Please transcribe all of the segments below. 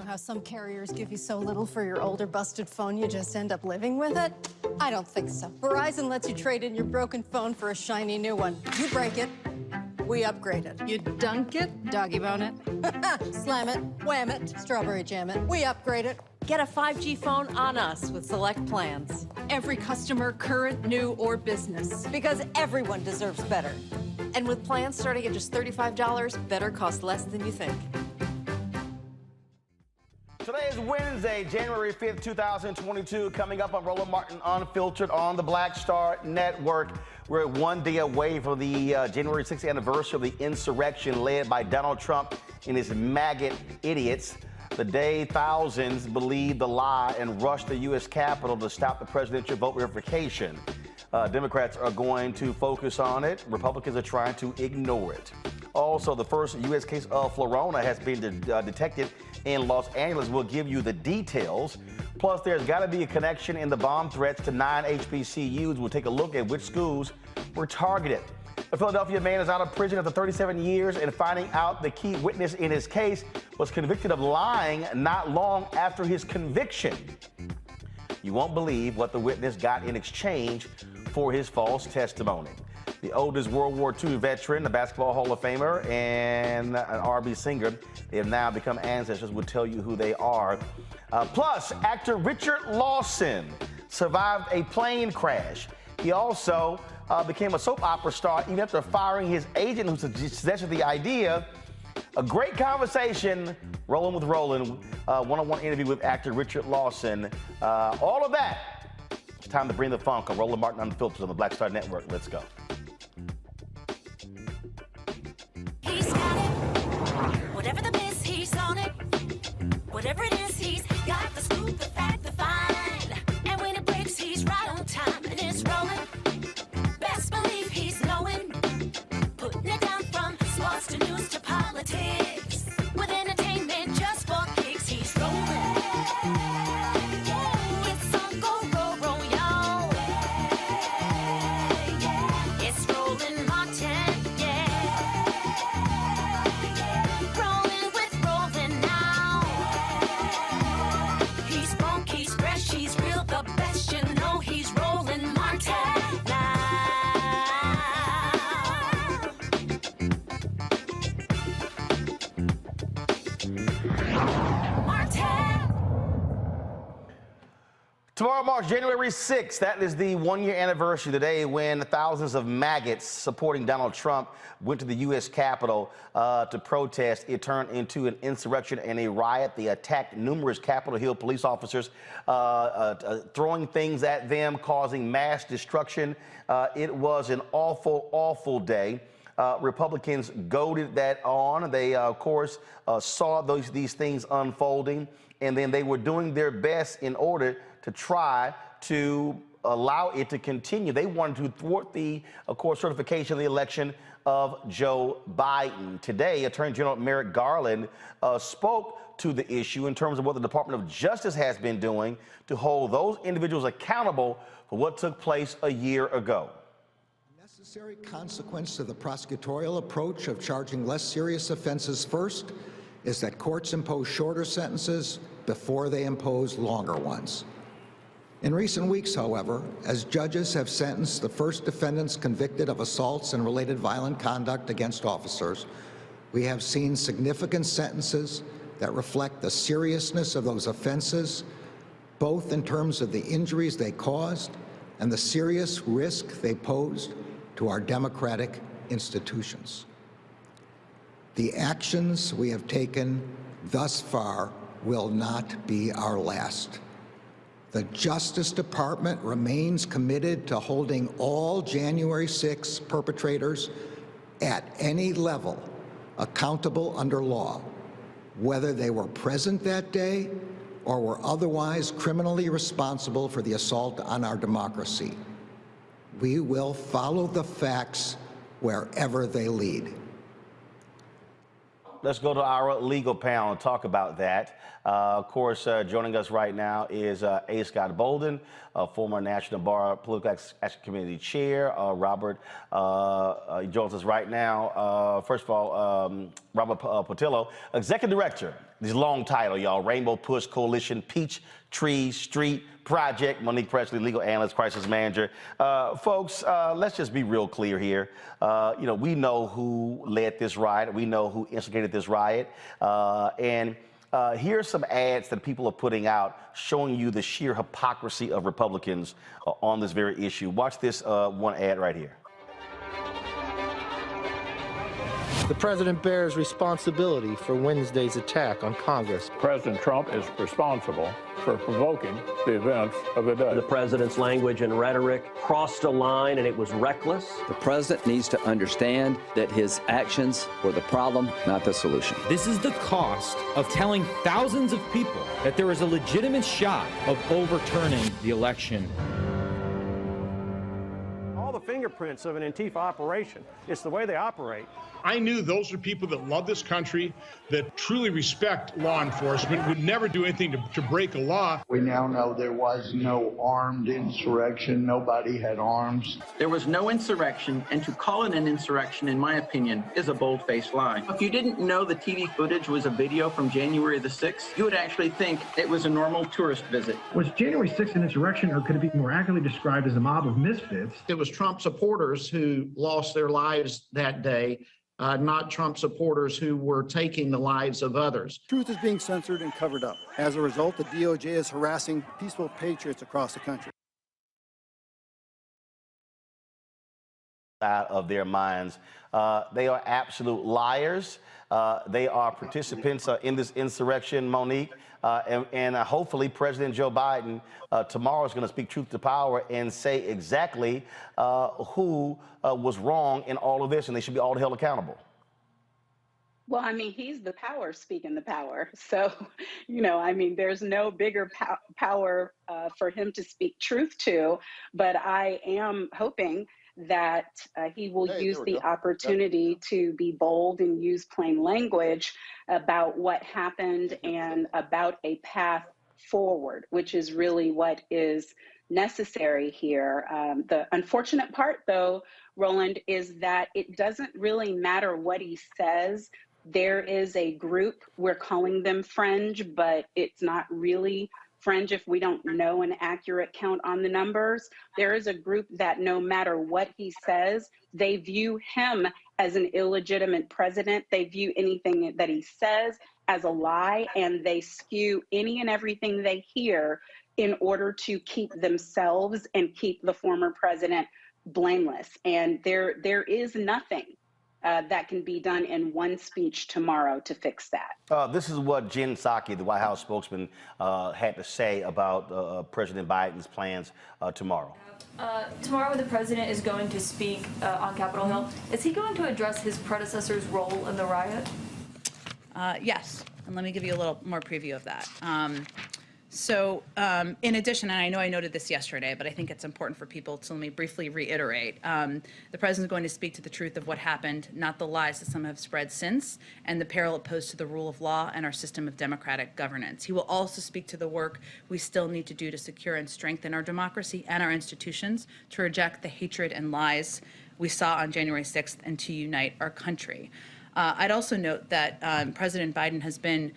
How some carriers give you so little for your older busted phone you just end up living with it? I don't think so. Verizon lets you trade in your broken phone for a shiny new one. You break it, We upgraded. You dunk it, doggy bone it. Slam it, wham it, strawberry jam it. We upgrade it. Get a 5G phone on us with select plans. Every customer, current, new, or business. Because everyone deserves better. And with plans starting at just $35, better costs less than you think. Today is Wednesday, January 5th, 2022. Coming up on Roland Martin Unfiltered on the Black Star Network. We're one day away from the January 6th anniversary of the insurrection led by Donald Trump and his maggot idiots. The day thousands believed the lie and rushed the U.S. Capitol to stop the presidential vote verification. Democrats are going to focus on it. Republicans are trying to ignore it. Also, the first U.S. case of Flurona has been detected in Los Angeles. We'll give you the details. Plus, there's got to be a connection in the bomb threats to 9 HBCUs. We'll take a look at which schools were targeted. A Philadelphia man is out of prison after 37 years and finding out the key witness in his case was convicted of lying not long after his conviction. You won't believe what the witness got in exchange for his false testimony. The oldest World War II veteran, the Basketball Hall of Famer, and an R&B singer, they have now become ancestors. We'll tell you who they are. Plus, actor Richard Lawson survived a plane crash. He also became a soap opera star even after firing his agent who suggested the idea. A great conversation, Rolling with Roland, one-on-one interview with actor Richard Lawson. All of that. It's time to bring the funk on Roland Martin Unfiltered on the Black Star Network. Let's go. He's got it. Whatever the biz, he's on it. Whatever it is, he's got the scoop, the fact, the find. And when it breaks, he's right on time and it's rolling. Best believe he's knowing. Putting it down from sports to news to politics. With entertainment just for kicks, he's rolling. It's on go, roll, roll, y'all. It's Roland Martin, yeah. Rolling with Roland now. He's funk, he's fresh, he's real, the best, you know he's Roland Martin now. Tomorrow marks January 6th. That is the one-year anniversary, the day when thousands of maggots supporting Donald Trump went to the U.S. Capitol to protest. It turned into an insurrection and a riot. They attacked numerous Capitol Hill police officers, throwing things at them, causing mass destruction. It was an awful, awful day. Republicans goaded that on. They, of course, saw these things unfolding, and then they were doing their best in order to try to allow it to continue. They wanted to thwart the, of course, certification of the election of Joe Biden. Today, Attorney General Merrick Garland spoke to the issue in terms of what the Department of Justice has been doing to hold those individuals accountable for what took place a year ago. Necessary consequence to the prosecutorial approach of charging less serious offenses first is that courts impose shorter sentences before they impose longer ones. In recent weeks, however, as judges have sentenced the first defendants convicted of assaults and related violent conduct against officers, we have seen significant sentences that reflect the seriousness of those offenses, both in terms of the injuries they caused and the serious risk they posed to our democratic institutions. The actions we have taken thus far will not be our last. The Justice Department remains committed to holding all January 6 perpetrators at any level accountable under law, whether they were present that day or were otherwise criminally responsible for the assault on our democracy. We will follow the facts wherever they lead. Let's go to our legal panel and talk about that. Of course, joining us right now is A. Scott Bolden, former National Bar Political Action Committee Chair. Robert joins us right now. First of all, Robert Patillo, Executive Director, this long title, y'all, Rainbow Push Coalition Peach Tree Street Project. Monique Presley, legal analyst, crisis manager. Folks, let's just be real clear here. We know who led this riot. We know who instigated this riot. And here's some ads that people are putting out showing you the sheer hypocrisy of Republicans on this very issue. Watch this one ad right here. The president bears responsibility for Wednesday's attack on Congress. President Trump is responsible for provoking the events of the day. The president's language and rhetoric crossed a line, and it was reckless. The president needs to understand that his actions were the problem, not the solution. This is the cost of telling thousands of people that there is a legitimate shot of overturning the election. All the fingerprints of an Antifa operation. It's the way they operate. I knew those are people that love this country, that truly respect law enforcement, would never do anything to break a law. We now know there was no armed insurrection. Nobody had arms. There was no insurrection, and to call it an insurrection, in my opinion, is a bold-faced lie. If you didn't know the TV footage was a video from January the 6th, you would actually think it was a normal tourist visit. Was January 6th an insurrection, or could it be more accurately described as a mob of misfits? It was Trump supporters who lost their lives that day. Not Trump supporters who were taking the lives of others. Truth is being censored and covered up. As a result, the DOJ is harassing peaceful patriots across the country. Out of their minds. They are absolute liars. They are participants in this insurrection, Monique. And hopefully President Joe Biden tomorrow is going to speak truth to power and say exactly who was wrong in all of this, and they should be all held accountable. Well, I mean, he's the power speaking the power. So, there's no bigger power for him to speak truth to. But I am hoping that he will use the opportunity to be bold and use plain language about what happened and about a path forward, which is really what is necessary here. The unfortunate part, though, Roland, is that it doesn't really matter what he says. There is a group, we're calling them fringe, but it's not really fringe if we don't know an accurate count on the numbers. There is a group that no matter what he says, they view him as an illegitimate president. They view anything that he says as a lie, and they skew any and everything they hear in order to keep themselves and keep the former president blameless. And there is nothing that can be done in one speech tomorrow to fix that. This is what Jen Psaki, the White House spokesman, had to say about President Biden's plans tomorrow. Tomorrow the president is going to speak on Capitol Hill. Is he going to address his predecessor's role in the riot? Yes, and let me give you a little more preview of that. In addition, and I know I noted this yesterday, but I think it's important for people to let me briefly reiterate. The president is going to speak to the truth of what happened, not the lies that some have spread since, and the peril it posed to the rule of law and our system of democratic governance. He will also speak to the work we still need to do to secure and strengthen our democracy and our institutions, to reject the hatred and lies we saw on January 6th, and to unite our country. I'd also note that President Biden has been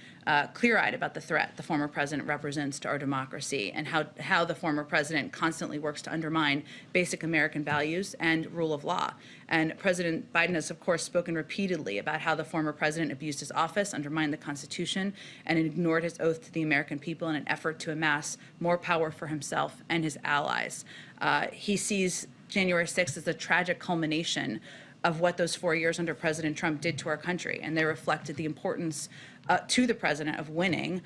clear-eyed about the threat the former president represents to our democracy, and how the former president constantly works to undermine basic American values and rule of law. And President Biden has, of course, spoken repeatedly about how the former president abused his office, undermined the Constitution, and ignored his oath to the American people in an effort to amass more power for himself and his allies. He sees January 6th as a tragic culmination of what those 4 years under President Trump did to our country. And they reflected the importance to the president of winning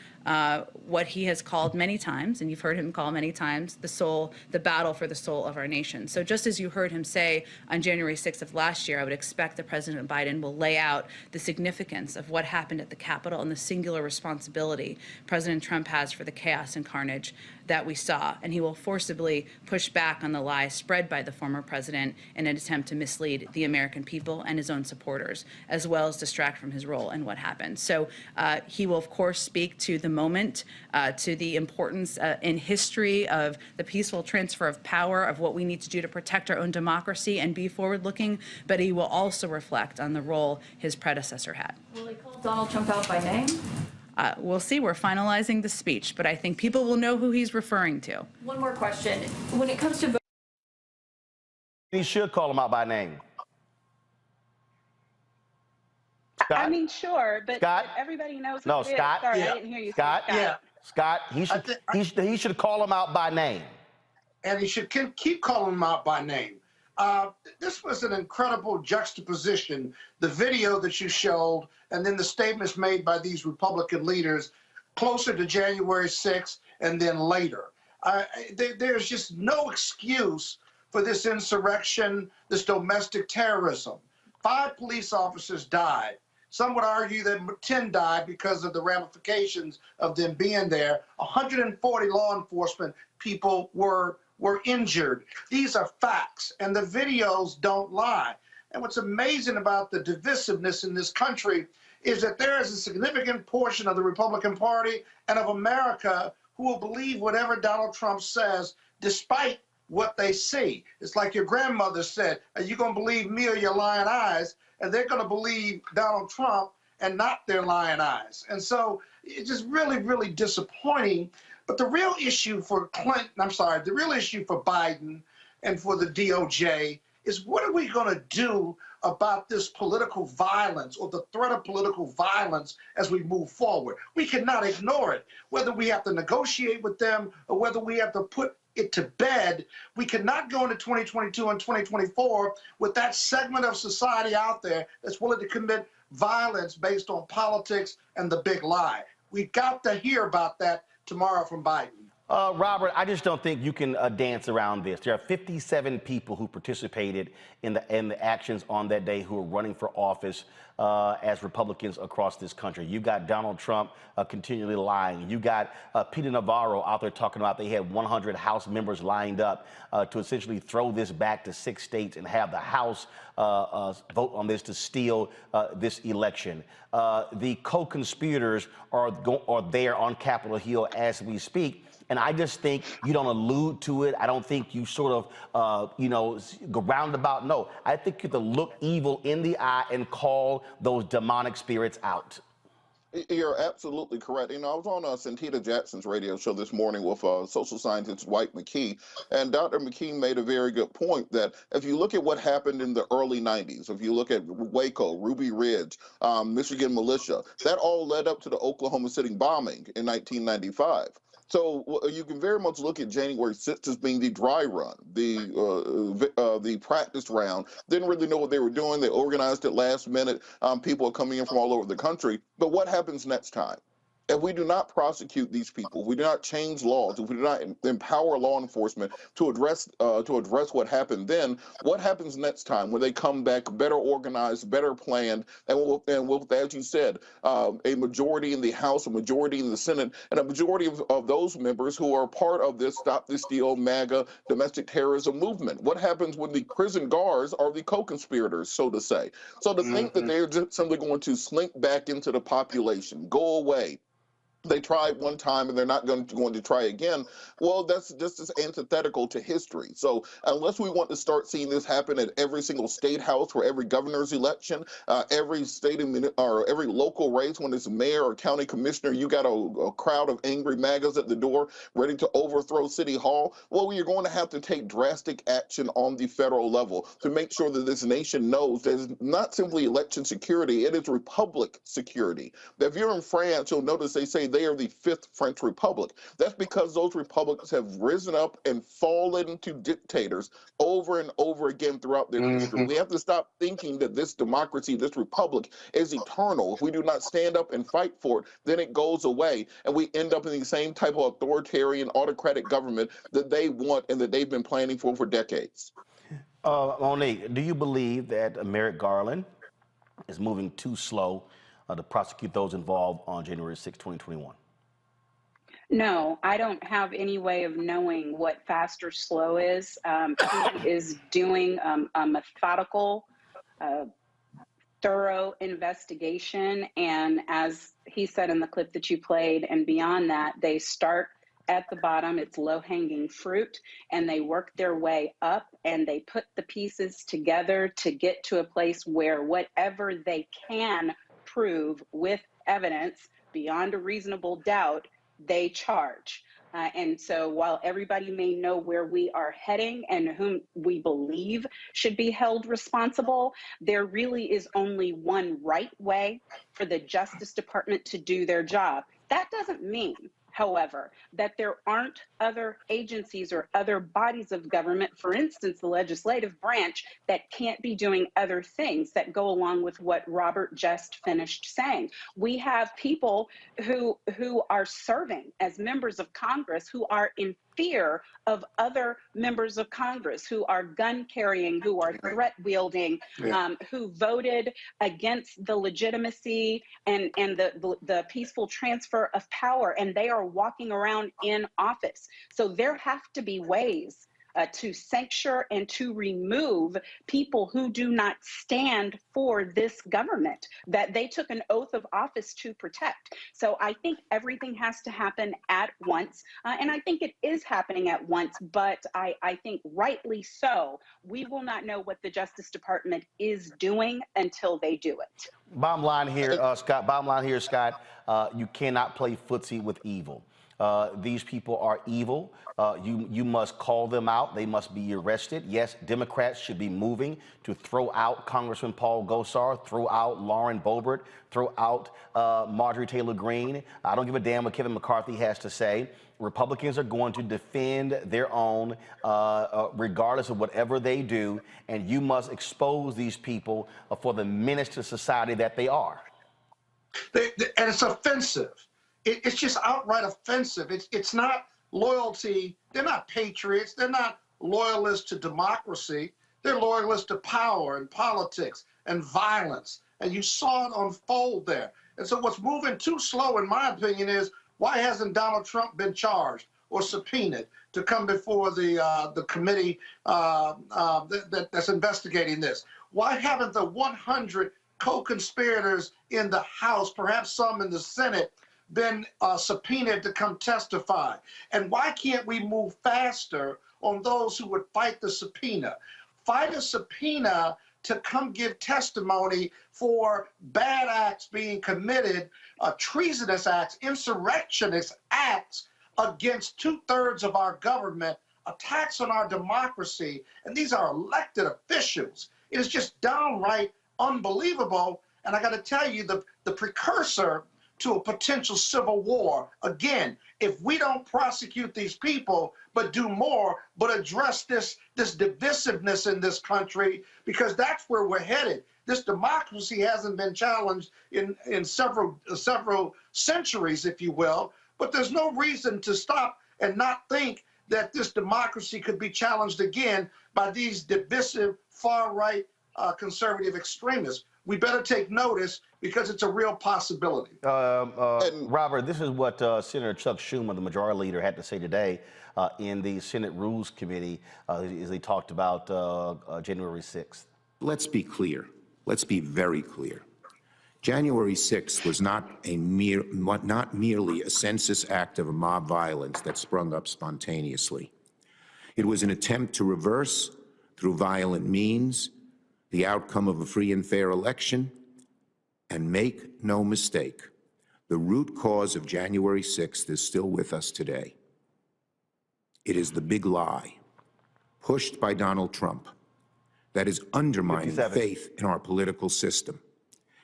what he has called many times, and you've heard him call many times, the battle for the soul of our nation. So just as you heard him say on January 6th of last year, I would expect that President Biden will lay out the significance of what happened at the Capitol and the singular responsibility President Trump has for the chaos and carnage that we saw. And he will forcibly push back on the lies spread by the former president in an attempt to mislead the American people and his own supporters, as well as distract from his role in what happened. So he will, of course, speak to the moment, to the importance in history of the peaceful transfer of power, of what we need to do to protect our own democracy and be forward-looking, but he will also reflect on the role his predecessor had. Will he call Donald Trump out by name? we'll see. We're finalizing the speech, but I think people will know who he's referring to. One more question. When it comes to He should call him out by name. Scott? I mean, sure, but everybody knows who it is. Sorry, I didn't hear you. Scott, Scott, he should call him out by name. And he should keep calling him out by name. This was an incredible juxtaposition, the video that you showed, and then the statements made by these Republican leaders closer to January 6th and then later. There's just no excuse for this insurrection, this domestic terrorism. 5 police officers died. Some would argue that 10 died because of the ramifications of them being there. 140 law enforcement people were injured. These are facts, and the videos don't lie. And what's amazing about the divisiveness in this country is that there is a significant portion of the Republican Party and of America who will believe whatever Donald Trump says, despite what they see. It's like your grandmother said, are you going to believe me or your lying eyes? And they're going to believe Donald Trump and not their lying eyes. And so it's just really, really disappointing. But the real issue for the real issue for Biden and for the DOJ is what are we going to do about this political violence or the threat of political violence as we move forward? We cannot ignore it. Whether we have to negotiate with them or whether we have to put it to bed, we cannot go into 2022 and 2024 with that segment of society out there that's willing to commit violence based on politics and the big lie. We've got to hear about that tomorrow from Biden. Robert, I just don't think you can dance around this. There are 57 people who participated in the actions on that day who are running for office as Republicans across this country. You got Donald Trump continually lying. You got Peter Navarro out there talking about they had 100 House members lined up to essentially throw this back to 6 states and have the House vote on this to steal this election. The co-conspirators are there on Capitol Hill as we speak. And I just think you don't allude to it. I don't think you sort of, go roundabout. No, I think you have to look evil in the eye and call those demonic spirits out. You're absolutely correct. I was on Santita Jackson's radio show this morning with social scientist Dwight McKee, and Dr. McKee made a very good point that if you look at what happened in the early 90s, if you look at Waco, Ruby Ridge, Michigan militia, that all led up to the Oklahoma City bombing in 1995. So you can very much look at January 6th as being the dry run, the practice round. Didn't really know what they were doing. They organized it last minute. People are coming in from all over the country. But what happens next time? If we do not prosecute these people, if we do not change laws, if we do not empower law enforcement to address what happened then, what happens next time when they come back better organized, better planned, and with, as you said, a majority in the House, a majority in the Senate, and a majority of those members who are part of this Stop This Steal MAGA domestic terrorism movement? What happens when the prison guards are the co-conspirators, so to say? So to think that they're just simply going to slink back into the population, go away, they tried one time and they're not going to try again. Well, that's just as antithetical to history. So unless we want to start seeing this happen at every single state house for every governor's election, every state or every local race, when it's mayor or county commissioner, you got a crowd of angry MAGAs at the door ready to overthrow City Hall. Well, you're going to have to take drastic action on the federal level to make sure that this nation knows that it's not simply election security, it is republic security. If you're in France, you'll notice they say they are the 5th French Republic. That's because those republics have risen up and fallen to dictators over and over again throughout their history. We have to stop thinking that this democracy, this republic, is eternal. If we do not stand up and fight for it, then it goes away, and we end up in the same type of authoritarian, autocratic government that they want and that they've been planning for decades. Monique, do you believe that Merrick Garland is moving too slow to prosecute those involved on January 6, 2021? No, I don't have any way of knowing what fast or slow is. He is doing a methodical, thorough investigation. And as he said in the clip that you played, and beyond that, they start at the bottom, it's low-hanging fruit, and they work their way up, and they put the pieces together to get to a place where whatever they can prove with evidence beyond a reasonable doubt, they charge. And so while everybody may know where we are heading and whom we believe should be held responsible, there really is only one right way for the Justice Department to do their job. That doesn't mean, however, that there aren't other agencies or other bodies of government, for instance, the legislative branch, that can't be doing other things that go along with what Robert just finished saying. We have people who are serving as members of Congress who are in fear of other members of Congress who are gun carrying, who are threat wielding, who voted against the legitimacy and the peaceful transfer of power, and they are walking around in office. So there have to be ways to censure and to remove people who do not stand for this government that they took an oath of office to protect. So I think everything has to happen at once, and I think it is happening at once, but I think rightly so. We will not know what the Justice Department is doing until they do it. Bottom line here, Scott. Bottom line here, Scott. You cannot play footsie with evil. These people are evil. You must call them out. They must be arrested. Yes, Democrats should be moving to throw out Congressman Paul Gosar, throw out Lauren Boebert, throw out Marjorie Taylor Greene. I don't give a damn what Kevin McCarthy has to say. Republicans are going to defend their own regardless of whatever they do, and you must expose these people for the menace to society that they are. And it's offensive. It's just outright offensive. It's not loyalty. They're not patriots. They're not loyalists to democracy. They're loyalists to power and politics and violence. And you saw it unfold there. And so what's moving too slow, in my opinion, is why hasn't Donald Trump been charged or subpoenaed to come before the committee that's investigating this? Why haven't the 100 co-conspirators in the House, perhaps some in the Senate, been subpoenaed to come testify? And why can't we move faster on those who would fight the subpoena? Fight a subpoena to come give testimony for bad acts being committed, treasonous acts, insurrectionist acts against 2/3 of our government, attacks on our democracy, and these are elected officials. It is just downright unbelievable. And I got to tell you, the precursor to a potential civil war. Again, if we don't prosecute these people, but do more, but address this divisiveness in this country, because that's where we're headed. This democracy hasn't been challenged in several centuries, if you will, but there's no reason to stop and not think that this democracy could be challenged again by these divisive, far-right conservative extremists. We better take notice because it's a real possibility. Robert, this is what Senator Chuck Schumer, the majority leader, had to say today in the Senate Rules Committee as they talked about January 6th. Let's be clear. Let's be very clear. January 6th was not merely a census act of mob violence that sprung up spontaneously. It was an attempt to reverse, through violent means, the outcome of a free and fair election. And make no mistake, the root cause of January 6th is still with us today. It is the big lie, pushed by Donald Trump, that is undermining faith in our political system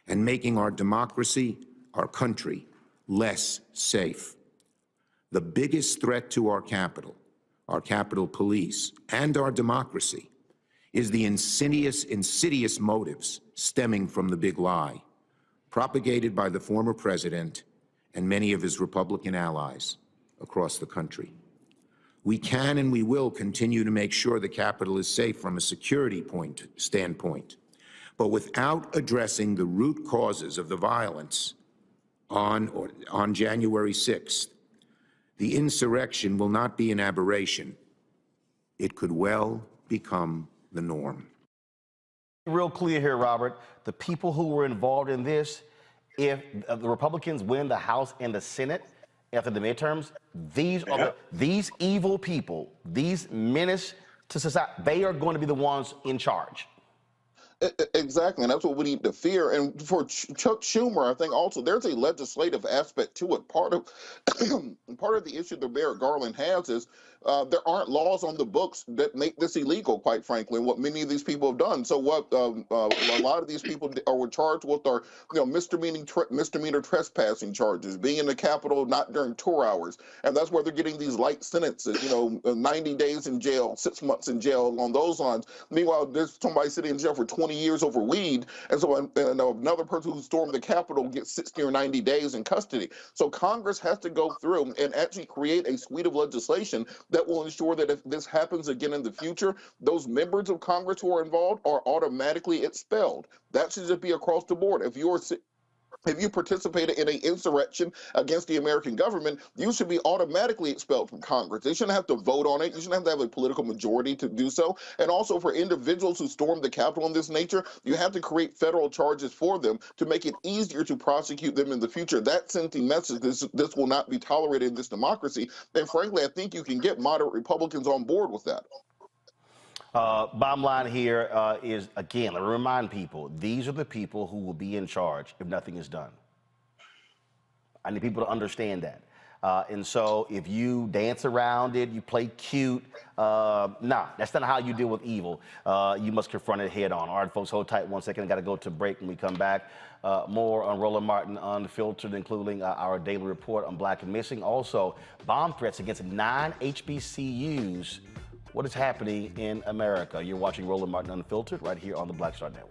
and making our democracy, our country, less safe. The biggest threat to our Capitol police, and our democracy is the insidious motives stemming from the big lie, propagated by the former president and many of his Republican allies across the country. We can and we will continue to make sure the Capitol is safe from a security standpoint, but without addressing the root causes of the violence on January 6th, the insurrection will not be an aberration. It could well become the norm. Real clear here, Robert. The people who were involved in this, if the Republicans win the House and the Senate after the midterms, these evil people, these menace to society, they are going to be the ones in charge. Exactly, and that's what we need to fear. And for Chuck Schumer, I think also there's a legislative aspect to it. Part of part of the issue that Merrick Garland has is there aren't laws on the books that make this illegal, quite frankly, and what many of these people have done. So what a lot of these people are charged with are misdemeanor trespassing charges, being in the Capitol not during tour hours, and that's where they're getting these light sentences, 90 days in jail, 6 months in jail, along those lines. Meanwhile, there's somebody sitting in jail for 20 years over weed, and so another person who stormed the Capitol gets 60 or 90 days in custody. So Congress has to go through and actually create a suite of legislation that will ensure that if this happens again in the future, those members of Congress who are involved are automatically expelled. That should just be across the board. If you participated in an insurrection against the American government, you should be automatically expelled from Congress. They shouldn't have to vote on it. You shouldn't have to have a political majority to do so. And also for individuals who stormed the Capitol in this nature, you have to create federal charges for them to make it easier to prosecute them in the future. That sends the message this will not be tolerated in this democracy. And frankly, I think you can get moderate Republicans on board with that. Bottom line here is, again, let me remind people, these are the people who will be in charge if nothing is done. I need people to understand that. And so if you dance around it, you play cute, nah, that's not how you deal with evil. You must confront it head on. All right, folks, hold tight 1 second. I got to go to break. When we come back, more on Roland Martin Unfiltered, including our daily report on Black and Missing. Also, bomb threats against 9 HBCUs. What is happening in America? You're watching Roland Martin Unfiltered right here on the Black Star Network.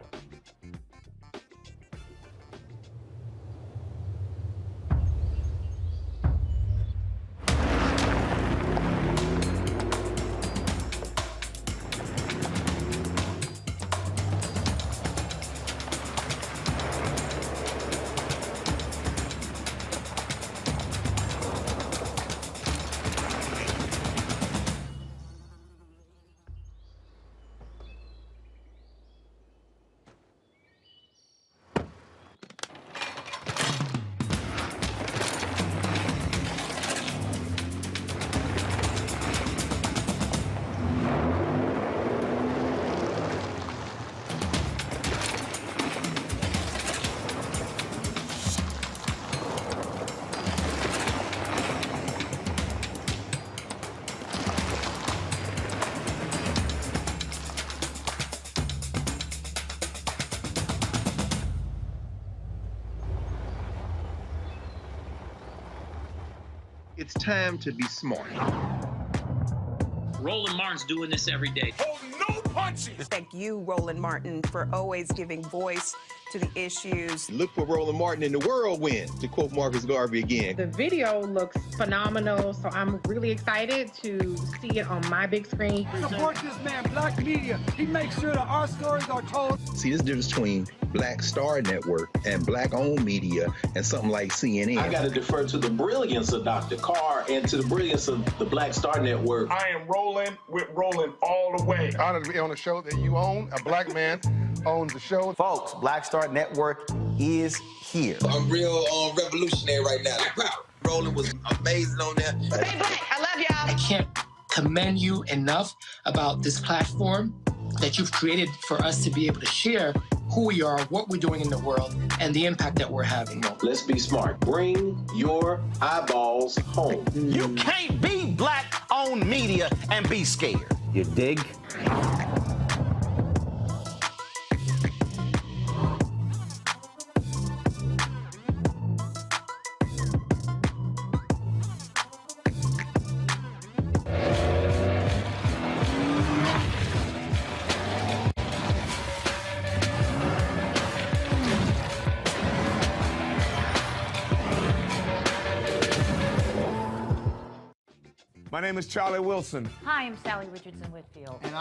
It's time to be smart. Roland Martin's doing this every day. Oh, no punches! Thank you, Roland Martin, for always giving voice to the issues. Look for Roland Martin in the whirlwind, to quote Marcus Garvey again. The video looks phenomenal, so I'm really excited to see it on my big screen. Support this man, Black Media. He makes sure that our stories are told. See, this difference between Black Star Network and Black-owned media and something like CNN. I got to defer to the brilliance of Dr. Carr and to the brilliance of the Black Star Network. I am rolling with Roland all the way. Honored to be on a show that you own. A black man owns the show. Folks, Black Star Network is here. I'm real revolutionary right now. Roland was amazing on there. Stay black. I love y'all. I can't commend you enough about this platform that you've created for us to be able to share who we are, what we're doing in the world, and the impact that we're having. Let's be smart. Bring your eyeballs home. You can't be Black-owned media and be scared. You dig? My name is Charlie Wilson. Hi, I'm Sally Richardson Whitfield. And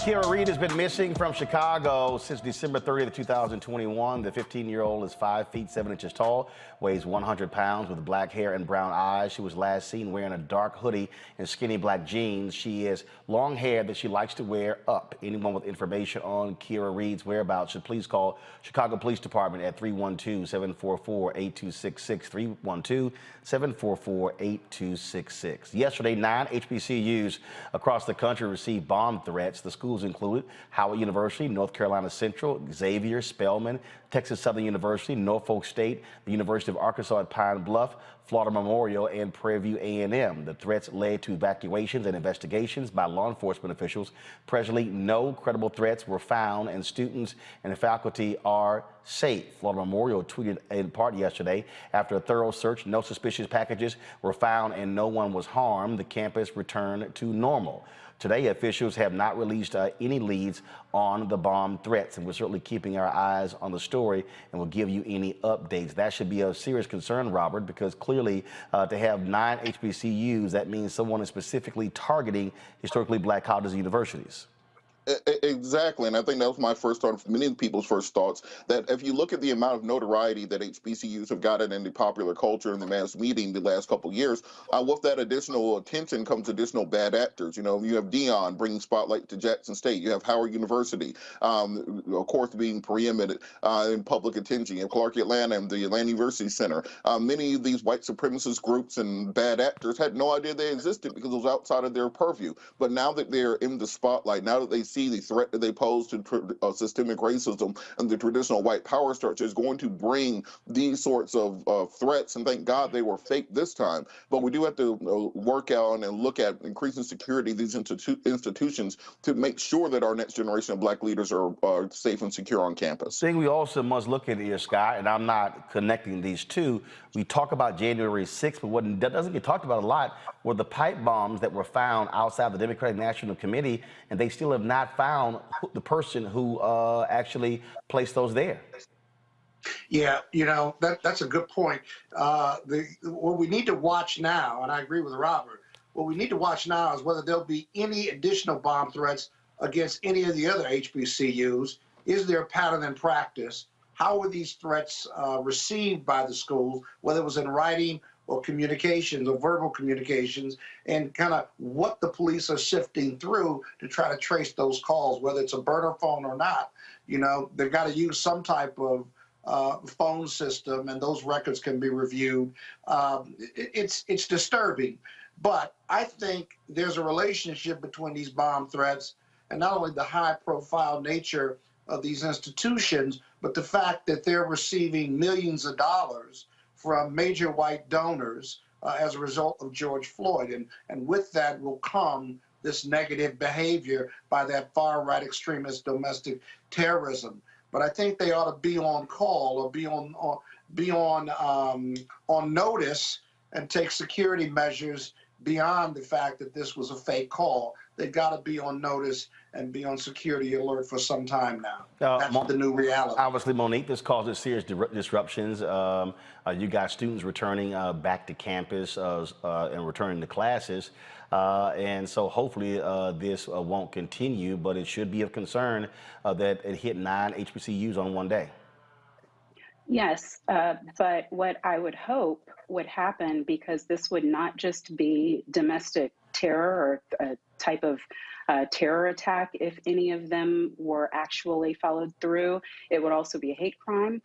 Kira Reed has been missing from Chicago since December 30th, 2021. The 15-year-old is 5 feet 7 inches tall, weighs 100 pounds with black hair and brown eyes. She was last seen wearing a dark hoodie and skinny black jeans. She has long hair that she likes to wear up. Anyone with information on Kira Reed's whereabouts should please call Chicago Police Department at 312-744-8266, 312-744-8266. Yesterday, 9 HBCUs across the country received bomb threats. The schools included Howard University, North Carolina Central, Xavier, Spelman, Texas Southern University, Norfolk State, the University of Arkansas at Pine Bluff, Florida Memorial, and Prairie View A&M. The threats led to evacuations and investigations by law enforcement officials. Presently, no credible threats were found, and students and faculty are safe. Florida Memorial tweeted in part yesterday, after a thorough search, no suspicious packages were found and no one was harmed. The campus returned to normal. Today, officials have not released any leads on the bomb threats, and we're certainly keeping our eyes on the story and will give you any updates. That should be of serious concern, Robert, because clearly to have 9 HBCUs, that means someone is specifically targeting historically black colleges and universities. Exactly, and I think that was my first thought, many people's first thoughts, that if you look at the amount of notoriety that HBCUs have gotten in the popular culture and the mass media the last couple of years, with that additional attention comes additional bad actors. You know, you have Dion bringing spotlight to Jackson State. You have Howard University, of course, being preeminent in public attention. You have Clark Atlanta and the Atlanta University Center. Many of these white supremacist groups and bad actors had no idea they existed because it was outside of their purview. But now that they're in the spotlight, now that they see the threat that they pose to systemic racism and the traditional white power structure is going to bring these sorts of threats, and thank God they were fake this time. But we do have to work out and look at increasing security of these institutions to make sure that our next generation of black leaders are safe and secure on campus. The thing we also must look at here, Scott, and I'm not connecting these two, we talk about January 6th, but what doesn't get talked about a lot were the pipe bombs that were found outside the Democratic National Committee, and they still have not found the person who actually placed those there. Yeah, you know, that's a good point. What we need to watch now, and I agree with Robert, what we need to watch now is whether there'll be any additional bomb threats against any of the other HBCUs. Is there a pattern and practice? How were these threats received by the schools, whether it was in writing or communications or verbal communications, and kind of what the police are sifting through to try to trace those calls, whether it's a burner phone or not. You know, they've got to use some type of phone system, and those records can be reviewed. It's disturbing, but I think there's a relationship between these bomb threats and not only the high-profile nature of these institutions, but the fact that they're receiving millions of dollars from major white donors as a result of George Floyd. And with that will come this negative behavior by that far-right extremist domestic terrorism. But I think they ought to be on call or be on notice and take security measures beyond the fact that this was a fake call. They've got to be on notice and be on security alert for some time now. That's the new reality. Obviously, Monique, this causes serious disruptions. You got students returning back to campus and returning to classes. And so hopefully this won't continue, but it should be of concern that it hit 9 HBCUs on one day. Yes, but what I would hope would happen, because this would not just be domestic terror or a type of terror attack, if any of them were actually followed through, it would also be a hate crime.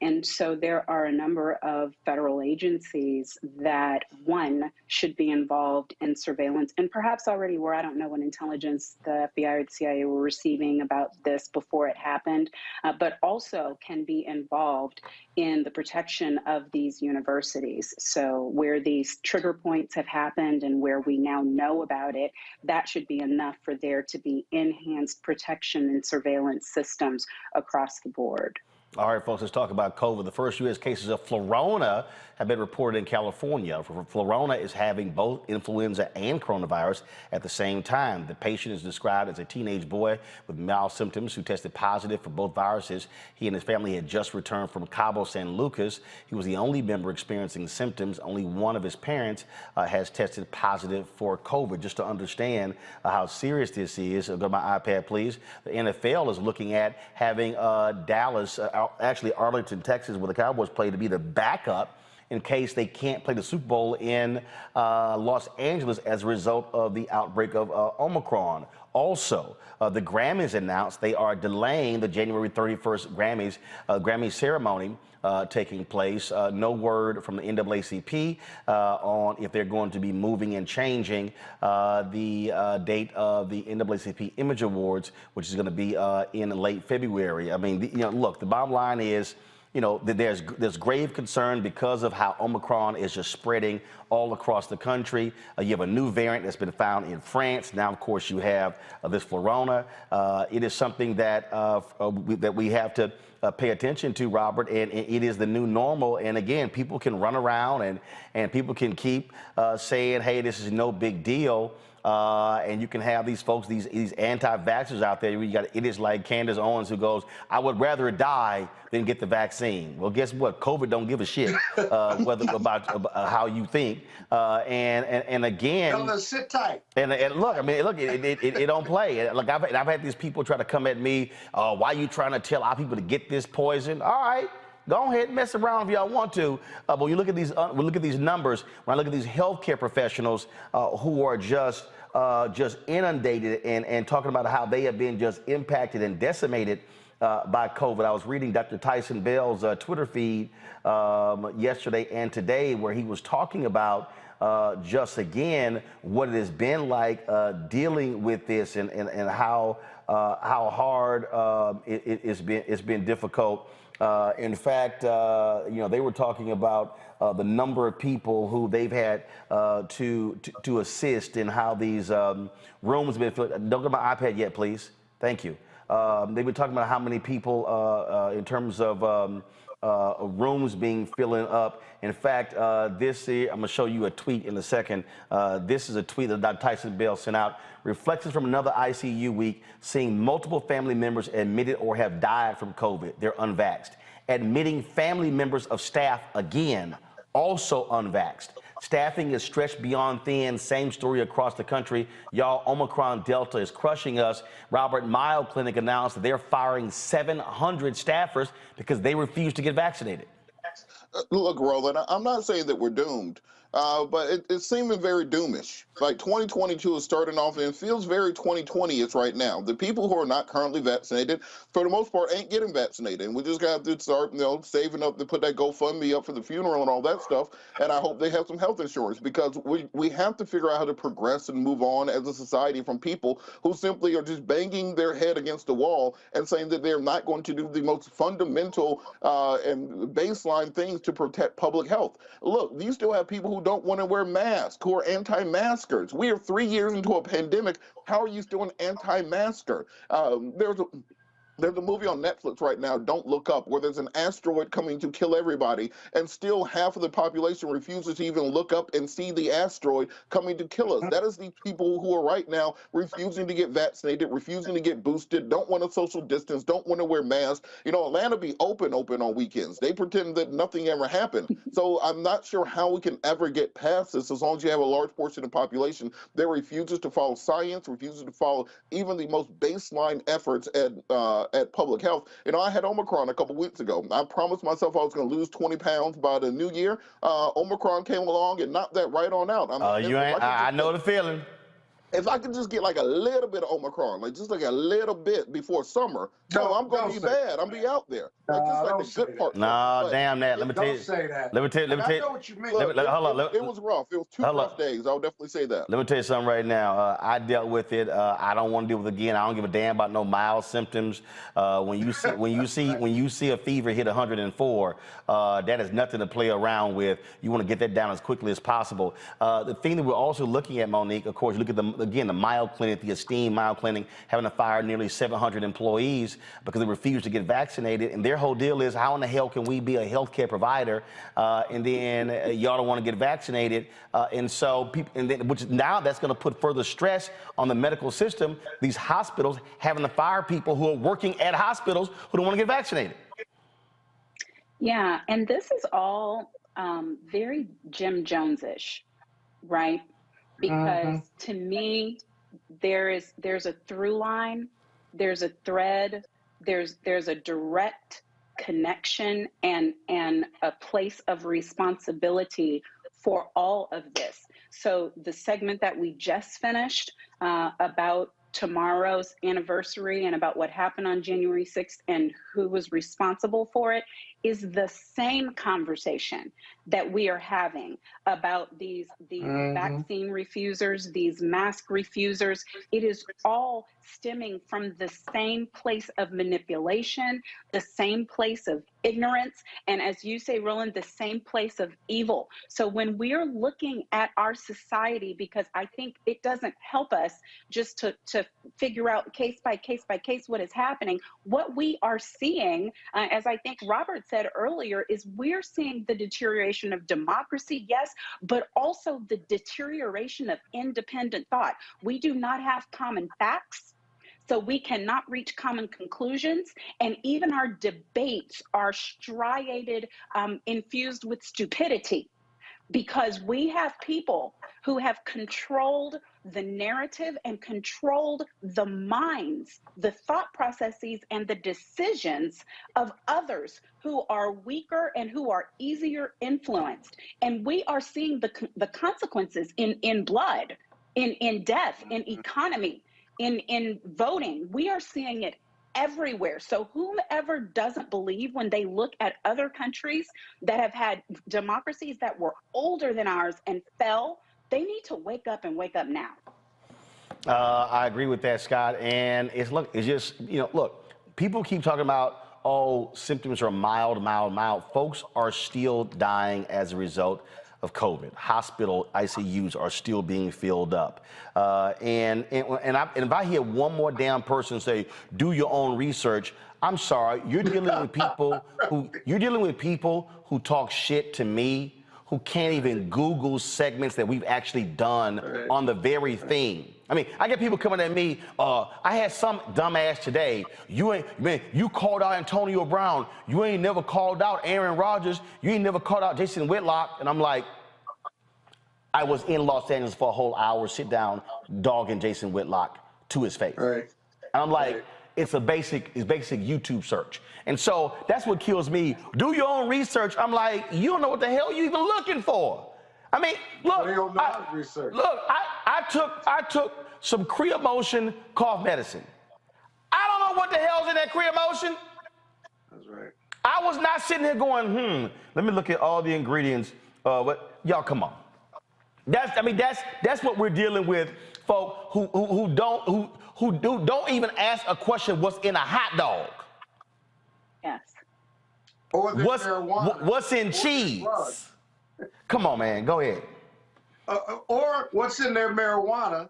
And so there are a number of federal agencies that, one, should be involved in surveillance, and perhaps already were. I don't know what intelligence the FBI or the CIA were receiving about this before it happened, but also can be involved in the protection of these universities. So where these trigger points have happened and where we now know about it, that should be enough for there to be enhanced protection and surveillance systems across the board. All right, folks, let's talk about COVID. The first U.S. cases of Flurona have been reported in California. Flurona is having both influenza and coronavirus at the same time. The patient is described as a teenage boy with mild symptoms who tested positive for both viruses. He and his family had just returned from Cabo San Lucas. He was the only member experiencing symptoms. Only one of his parents has tested positive for COVID. Just to understand how serious this is, go to my iPad, please. The NFL is looking at having Dallas, actually Arlington, Texas, where the Cowboys play, to be the backup in case they can't play the Super Bowl in Los Angeles as a result of the outbreak of Omicron. Also, the Grammys announced they are delaying the January 31st Grammy ceremony taking place. No word from the NAACP on if they're going to be moving and changing the date of the NAACP Image Awards, which is going to be in late February. I mean, look, the bottom line is, that there's grave concern because of how Omicron is just spreading all across the country. You have a new variant that's been found in France. Now, of course, you have this Flurona. It is something that we have to pay attention to, Robert, and it is the new normal. And again, people can run around and people can keep saying, hey, this is no big deal. And you can have these folks, these anti-vaxxers out there. You got idiots like Candace Owens who goes, I would rather die than get the vaccine. Well, guess what? COVID don't give a shit about how you think. And again, sit tight. And look, I mean, look, it don't play. Look, I've had these people try to come at me. Why are you trying to tell our people to get this poison? All right. Go ahead and mess around if y'all want to. But when you look at these numbers, when I look at these healthcare professionals who are just inundated and talking about how they have been just impacted and decimated by COVID. I was reading Dr. Tyson Bell's Twitter feed yesterday and today, where he was talking about just again what it has been like dealing with this and how hard it's been difficult. In fact, they were talking about the number of people who they've had to assist and how these rooms have been filled. Don't go to my iPad yet, please. Thank you. They've been talking about how many people in terms of rooms being filling up. In fact, this year, I'm going to show you a tweet in a second. This is a tweet that Dr. Tyson Bell sent out. Reflections from another ICU week, seeing multiple family members admitted or have died from COVID. They're unvaxxed. Admitting family members of staff, again, also unvaxxed. Staffing is stretched beyond thin. Same story across the country. Y'all, Omicron Delta is crushing us. Robert, Mayo Clinic announced that they're firing 700 staffers because they refuse to get vaccinated. Look, Roland, I'm not saying that we're doomed, but it's seeming very doomish. Like 2022 is starting off and it feels very 2020-ish right now. The people who are not currently vaccinated, for the most part, ain't getting vaccinated. And we just got to start, saving up to put that GoFundMe up for the funeral and all that stuff. And I hope they have some health insurance, because we have to figure out how to progress and move on as a society from people who simply are just banging their head against the wall and saying that they're not going to do the most fundamental and baseline things to protect public health. Look, you still have people who don't want to wear masks, who are anti-maskers. We are 3 years into a pandemic. How are you still an anti-masker? There's a movie on Netflix right now, Don't Look Up, where there's an asteroid coming to kill everybody, and still half of the population refuses to even look up and see the asteroid coming to kill us. That is the people who are right now refusing to get vaccinated, refusing to get boosted, don't want to social distance, don't want to wear masks. Atlanta be open on weekends. They pretend that nothing ever happened. So I'm not sure how we can ever get past this as long as you have a large portion of the population that refuses to follow science, refuses to follow even the most baseline efforts at public health. I had Omicron a couple weeks ago. I promised myself I was going to lose 20 pounds by the new year. Omicron came along and knocked that right on out. I know the feeling. If I could just get like a little bit of Omicron, just like a little bit before summer, I'm going to be bad. I'm be out there. Just the good part. No, damn that. Let me tell you. Don't say that. Let me tell you. I know what you mean. Hold on. It was rough. It was 2 rough days. I'll definitely say that. Let me tell you something right now. I dealt with it. I don't want to deal with it again. I don't give a damn about no mild symptoms. When you see a fever hit 104, that is nothing to play around with. You want to get that down as quickly as possible. The thing that we're also looking at, Monique, of course, you look at again, the Mayo Clinic, the esteemed Mayo Clinic, having to fire nearly 700 employees because they refused to get vaccinated. And their whole deal is, how in the hell can we be a healthcare provider and then y'all don't want to get vaccinated? And so people, which now that's going to put further stress on the medical system. These hospitals having to fire people who are working at hospitals who don't want to get vaccinated. Yeah, and this is all very Jim Jones-ish, right? Because to me, there's a through line, there's a thread, there's a direct connection and a place of responsibility for all of this. So the segment that we just finished about tomorrow's anniversary and about what happened on January 6th and who was responsible for it is the same conversation that we are having about these vaccine refusers, these mask refusers. It is all stemming from the same place of manipulation, the same place of ignorance, and as you say, Roland, the same place of evil. So when we are looking at our society, because I think it doesn't help us just to figure out case by case by case what is happening, what we are seeing, as I think Robert said earlier, is we're seeing the deterioration of democracy, yes, but also the deterioration of independent thought. We do not have common facts, so we cannot reach common conclusions, and even our debates are striated, infused with stupidity, because we have people who have controlled the narrative and controlled the minds, the thought processes, and the decisions of others who are weaker and who are easier influenced. And we are seeing the consequences in blood, in death, in economy, in voting. We are seeing it everywhere. So whomever doesn't believe when they look at other countries that have had democracies that were older than ours and fell, they need to wake up and wake up now. I agree with that, Scott. And it's just, look, people keep talking about, oh, symptoms are mild. Folks are still dying as a result of COVID. Hospital ICUs are still being filled up. And if I hear one more damn person say, do your own research, I'm sorry, you're dealing with people who talk shit to me, who can't even Google segments that we've actually done on the very thing. I mean, I get people coming at me, I had some dumbass today, you called out Antonio Brown, you ain't never called out Aaron Rodgers, you ain't never called out Jason Whitlock, and I'm like, I was in Los Angeles for a whole hour, sit down, dogging Jason Whitlock to his face. And I'm like, it's basic YouTube search. And so that's what kills me. Do your own research. I'm like, you don't know what the hell you're even looking for. I mean, look, I took some Creamotion cough medicine. I don't know what the hell's in that Creamotion. That's right. I was not sitting here going, let me look at all the ingredients. But y'all, come on. That's what we're dealing with, folk who don't even ask a question, what's in a hot dog? Yes. Or what's in cheese? Come on, man, go ahead. Or what's in their marijuana,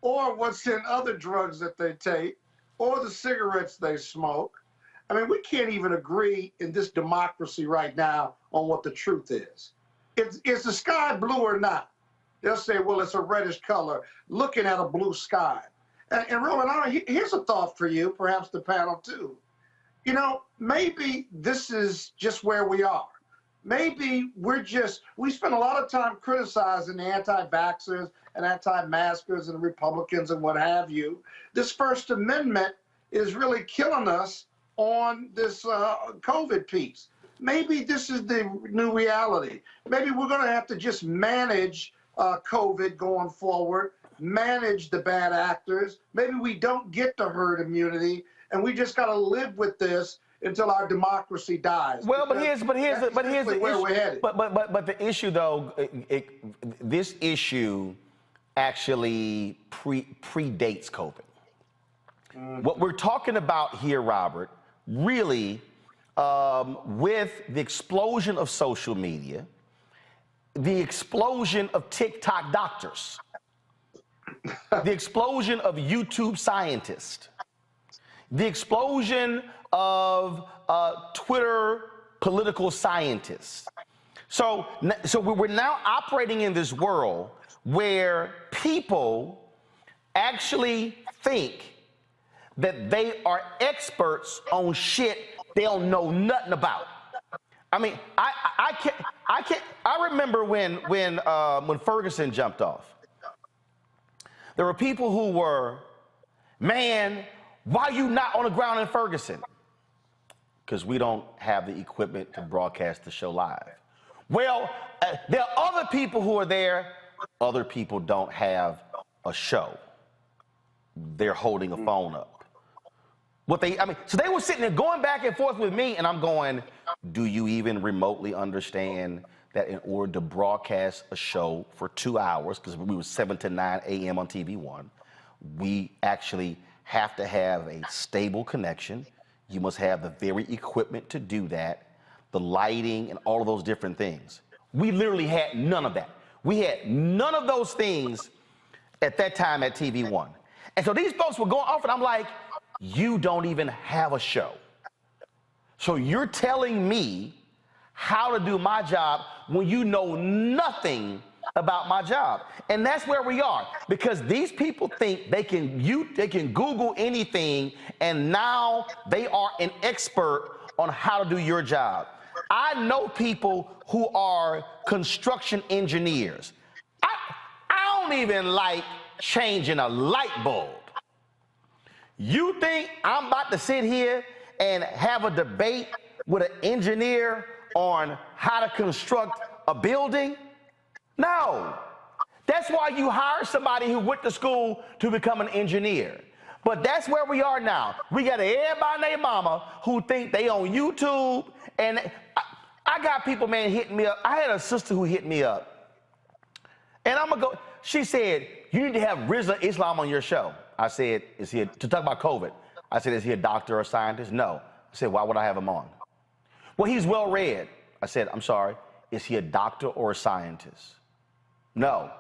or what's in other drugs that they take, or the cigarettes they smoke. I mean, we can't even agree in this democracy right now on what the truth is. Is the sky blue or not? They'll say, well, it's a reddish color, looking at a blue sky. And Roland, here's a thought for you, perhaps the panel too. Maybe this is just where we are. Maybe we spend a lot of time criticizing the anti-vaxxers and anti-maskers and Republicans and what have you. This First Amendment is really killing us on this COVID piece. Maybe this is the new reality. Maybe we're going to have to just manage COVID going forward, manage the bad actors. Maybe we don't get to herd immunity, and we just got to live with this until our democracy dies. Well, but here's the where we're headed. But the issue, though, this issue actually predates COVID. What we're talking about here, Robert, really, with the explosion of social media, the explosion of TikTok doctors, the explosion of YouTube scientists, the explosion of Twitter political scientists. So we're now operating in this world where people actually think that they are experts on shit they don't know nothing about. I mean, I remember when Ferguson jumped off. There were people who were, man, why you not on the ground in Ferguson? Because we don't have the equipment to broadcast the show live. Well, there are other people who are there. Other people don't have a show. They're holding a phone up. So they were sitting there going back and forth with me, and I'm going, do you even remotely understand that in order to broadcast a show for 2 hours, because we were 7 to 9 a.m. on TV1, we actually have to have a stable connection. You must have the very equipment to do that, the lighting and all of those different things. We literally had none of that. We had none of those things at that time at TV1. And so these folks were going off, and I'm like, you don't even have a show. So you're telling me how to do my job when you know nothing about my job. And that's where we are, because these people think they can Google anything, and now they are an expert on how to do your job. I know people who are construction engineers. I don't even like changing a light bulb. You think I'm about to sit here and have a debate with an engineer on how to construct a building? No. That's why you hire somebody who went to school to become an engineer. But that's where we are now. We got everybody and their mama who think they on YouTube, and I got people, man, hitting me up. I had a sister who hit me up, and I'm gonna go. She said, you need to have Rizza Islam on your show. I said, to talk about COVID. I said, is he a doctor or a scientist? No. I said, why would I have him on? Well, he's well read. I said, I'm sorry, is he a doctor or a scientist? No.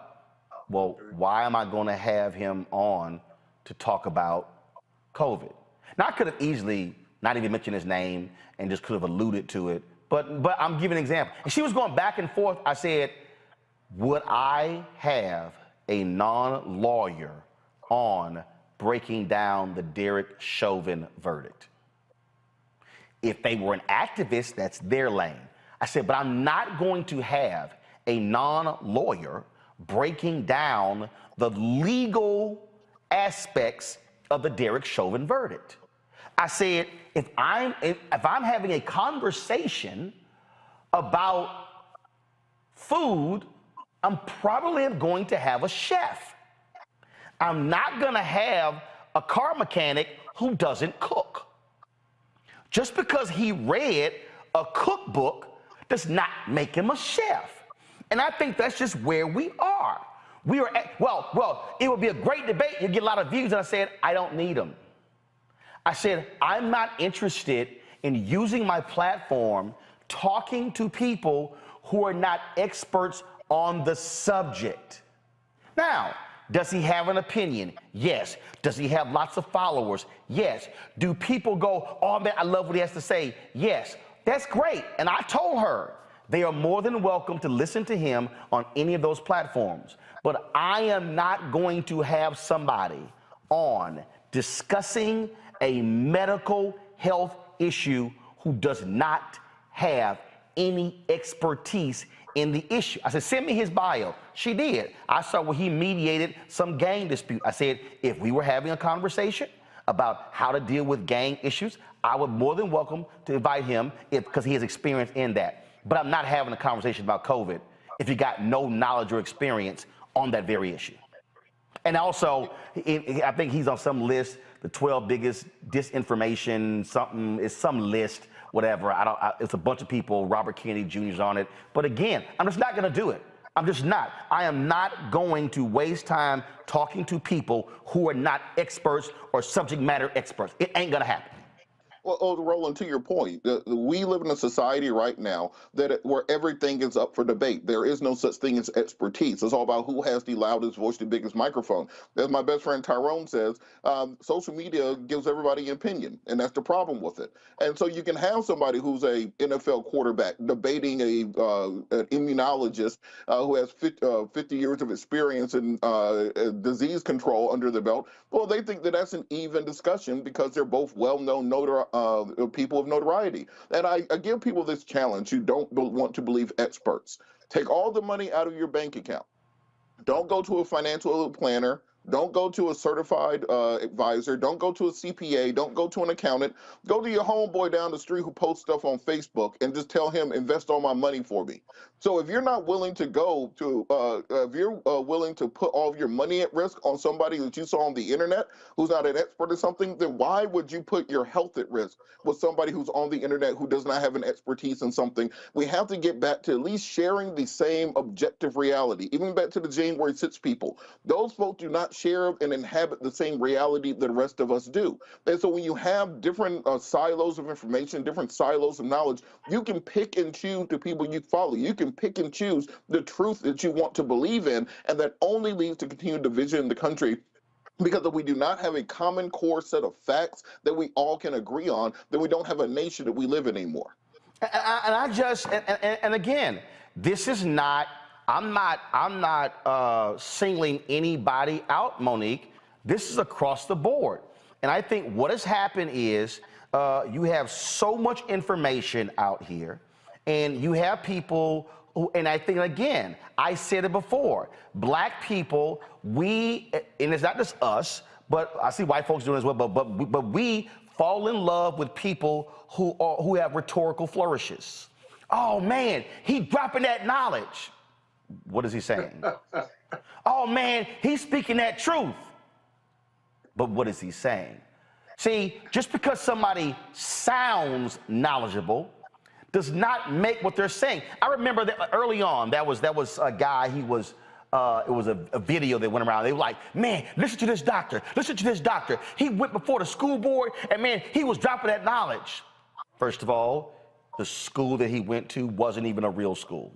Well, why am I going to have him on to talk about COVID? Now, I could have easily not even mentioned his name and just could have alluded to it, but I'm giving an example. And she was going back and forth. I said, would I have a non-lawyer on breaking down the Derek Chauvin verdict? If they were an activist, that's their lane. I said, but I'm not going to have a non-lawyer breaking down the legal aspects of the Derek Chauvin verdict. I said, if I'm having a conversation about food, I'm probably going to have a chef. I'm not going to have a car mechanic who doesn't cook. Just because he read a cookbook does not make him a chef. And I think that's just where we are. We are at, well, it would be a great debate. You'd get a lot of views. And I said, I don't need them. I said, I'm not interested in using my platform talking to people who are not experts on the subject. Now, does he have an opinion? Yes. Does he have lots of followers? Yes. Do people go, oh man, I love what he has to say? Yes. That's great. And I told her they are more than welcome to listen to him on any of those platforms. But I am not going to have somebody on discussing a medical health issue who does not have any expertise in the issue. I said, send me his bio. She did. I saw where he mediated some gang dispute. I said, if we were having a conversation about how to deal with gang issues, I would more than welcome to invite him because he has experience in that. But I'm not having a conversation about COVID if you got no knowledge or experience on that very issue. And also, I think he's on some list, the 12 biggest disinformation, some list, whatever. It's a bunch of people, Robert Kennedy Jr. is on it. But again, I'm just not gonna do it. I'm just not. I am not going to waste time talking to people who are not experts or subject matter experts. It ain't gonna happen. Well, Roland, to your point, we live in a society right now where everything is up for debate. There is no such thing as expertise. It's all about who has the loudest voice, the biggest microphone. As my best friend Tyrone says, social media gives everybody an opinion, and that's the problem with it. And so you can have somebody who's a NFL quarterback debating an immunologist who has 50 years of experience in disease control under the belt. Well, they think that that's an even discussion because they're both well-known people of notoriety. And I give people this challenge who don't want to believe experts. Take all the money out of your bank account. Don't go to a financial planner. Don't go to a certified advisor. Don't go to a CPA. Don't go to an accountant. Go to your homeboy down the street who posts stuff on Facebook and just tell him, invest all my money for me. So if you're not willing to go to, if you're willing to put all of your money at risk on somebody that you saw on the internet who's not an expert or something, then why would you put your health at risk with somebody who's on the internet who does not have an expertise in something? We have to get back to at least sharing the same objective reality. Even back to the January 6th people. Those folks do not share and inhabit the same reality that the rest of us do. And so when you have different silos of information, different silos of knowledge, you can pick and choose the people you follow. You can pick and choose the truth that you want to believe in, and that only leads to continued division in the country. Because if we do not have a common core set of facts that we all can agree on, then we don't have a nation that we live in anymore. And again, this is not, I'm not singling anybody out, Monique. This is across the board. And I think what has happened is you have so much information out here, and you have people who, and I think, again, I said it before, black people, and it's not just us, but I see white folks doing it as well, but we fall in love with people who have rhetorical flourishes. Oh man, he dropping that knowledge. What is he saying? Oh man, he's speaking that truth. But what is he saying? See, just because somebody sounds knowledgeable does not make what they're saying. I remember that early on, that was a guy, it was a video that went around. They were like, man, listen to this doctor, listen to this doctor. He went before the school board, and man, he was dropping that knowledge. First of all, the school that he went to wasn't even a real school.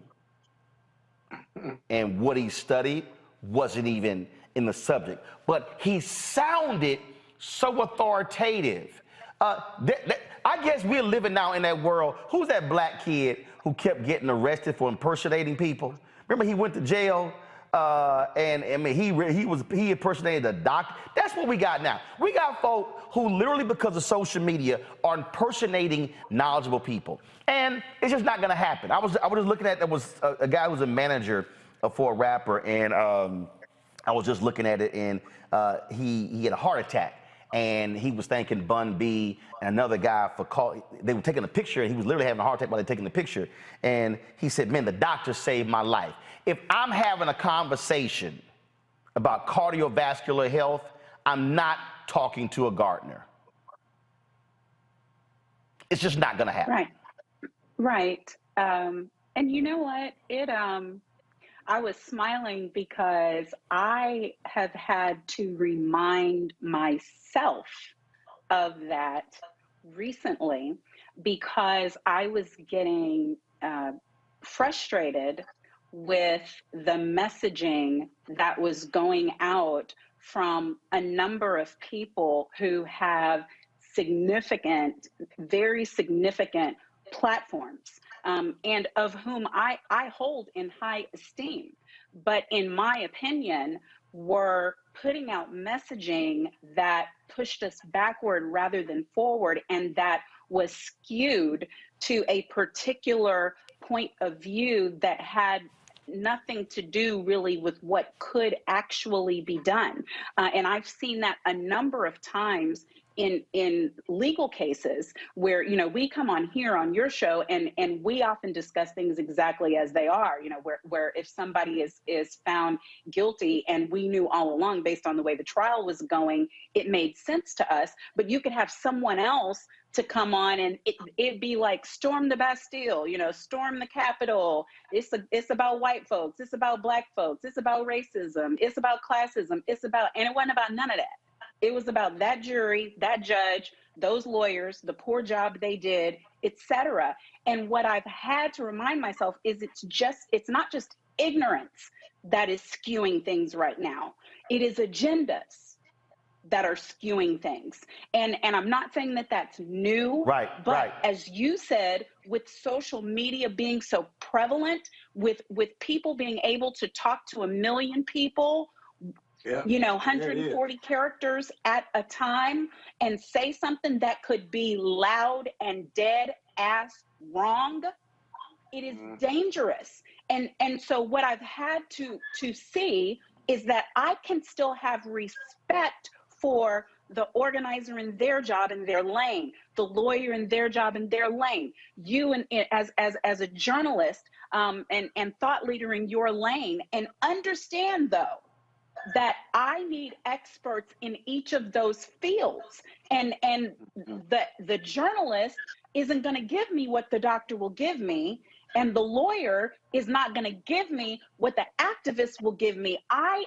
And what he studied wasn't even in the subject. But he sounded so authoritative. I guess we're living now in that world. Who's that black kid who kept getting arrested for impersonating people? Remember, he went to jail, and I mean, he impersonated a doctor. That's what we got now. We got folk who literally, because of social media, are impersonating knowledgeable people, and it's just not going to happen. I was just looking at, there was a guy who was a manager for a rapper, and I was just looking at it, and he had a heart attack. And he was thanking Bun B and another guy for they were taking a picture, and he was literally having a heart attack while they were taking the picture. And he said, man, the doctor saved my life. If I'm having a conversation about cardiovascular health, I'm not talking to a gardener. It's just not going to happen. Right. And you know what? I was smiling because I have had to remind myself of that recently, because I was getting frustrated with the messaging that was going out from a number of people who have very significant platforms. And of whom I hold in high esteem, but in my opinion, were putting out messaging that pushed us backward rather than forward, and that was skewed to a particular point of view that had nothing to do really with what could actually be done. And I've seen that a number of times in legal cases where, you know, we come on here on your show and we often discuss things exactly as they are, you know, where if somebody is found guilty and we knew all along based on the way the trial was going, it made sense to us. But you could have someone else to come on and it'd be like, storm the Bastille, you know, storm the Capitol. It's about white folks. It's about black folks. It's about racism. It's about classism. And it wasn't about none of that. It was about that jury, that judge, those lawyers, the poor job they did, etc. And what I've had to remind myself is it's not just ignorance that is skewing things right now. It is agendas that are skewing things. And I'm not saying that that's new, but as you said, with social media being so prevalent, with people being able to talk to 1 million people, 140 characters at a time, and say something that could be loud and dead ass wrong, it is dangerous. And so what I've had to see is that I can still have respect for the organizer in their job in their lane, the lawyer in their job in their lane, you and as a journalist and thought leader in your lane, and understand though that I need experts in each of those fields. And the journalist isn't going to give me what the doctor will give me, and the lawyer is not going to give me what the activist will give me. I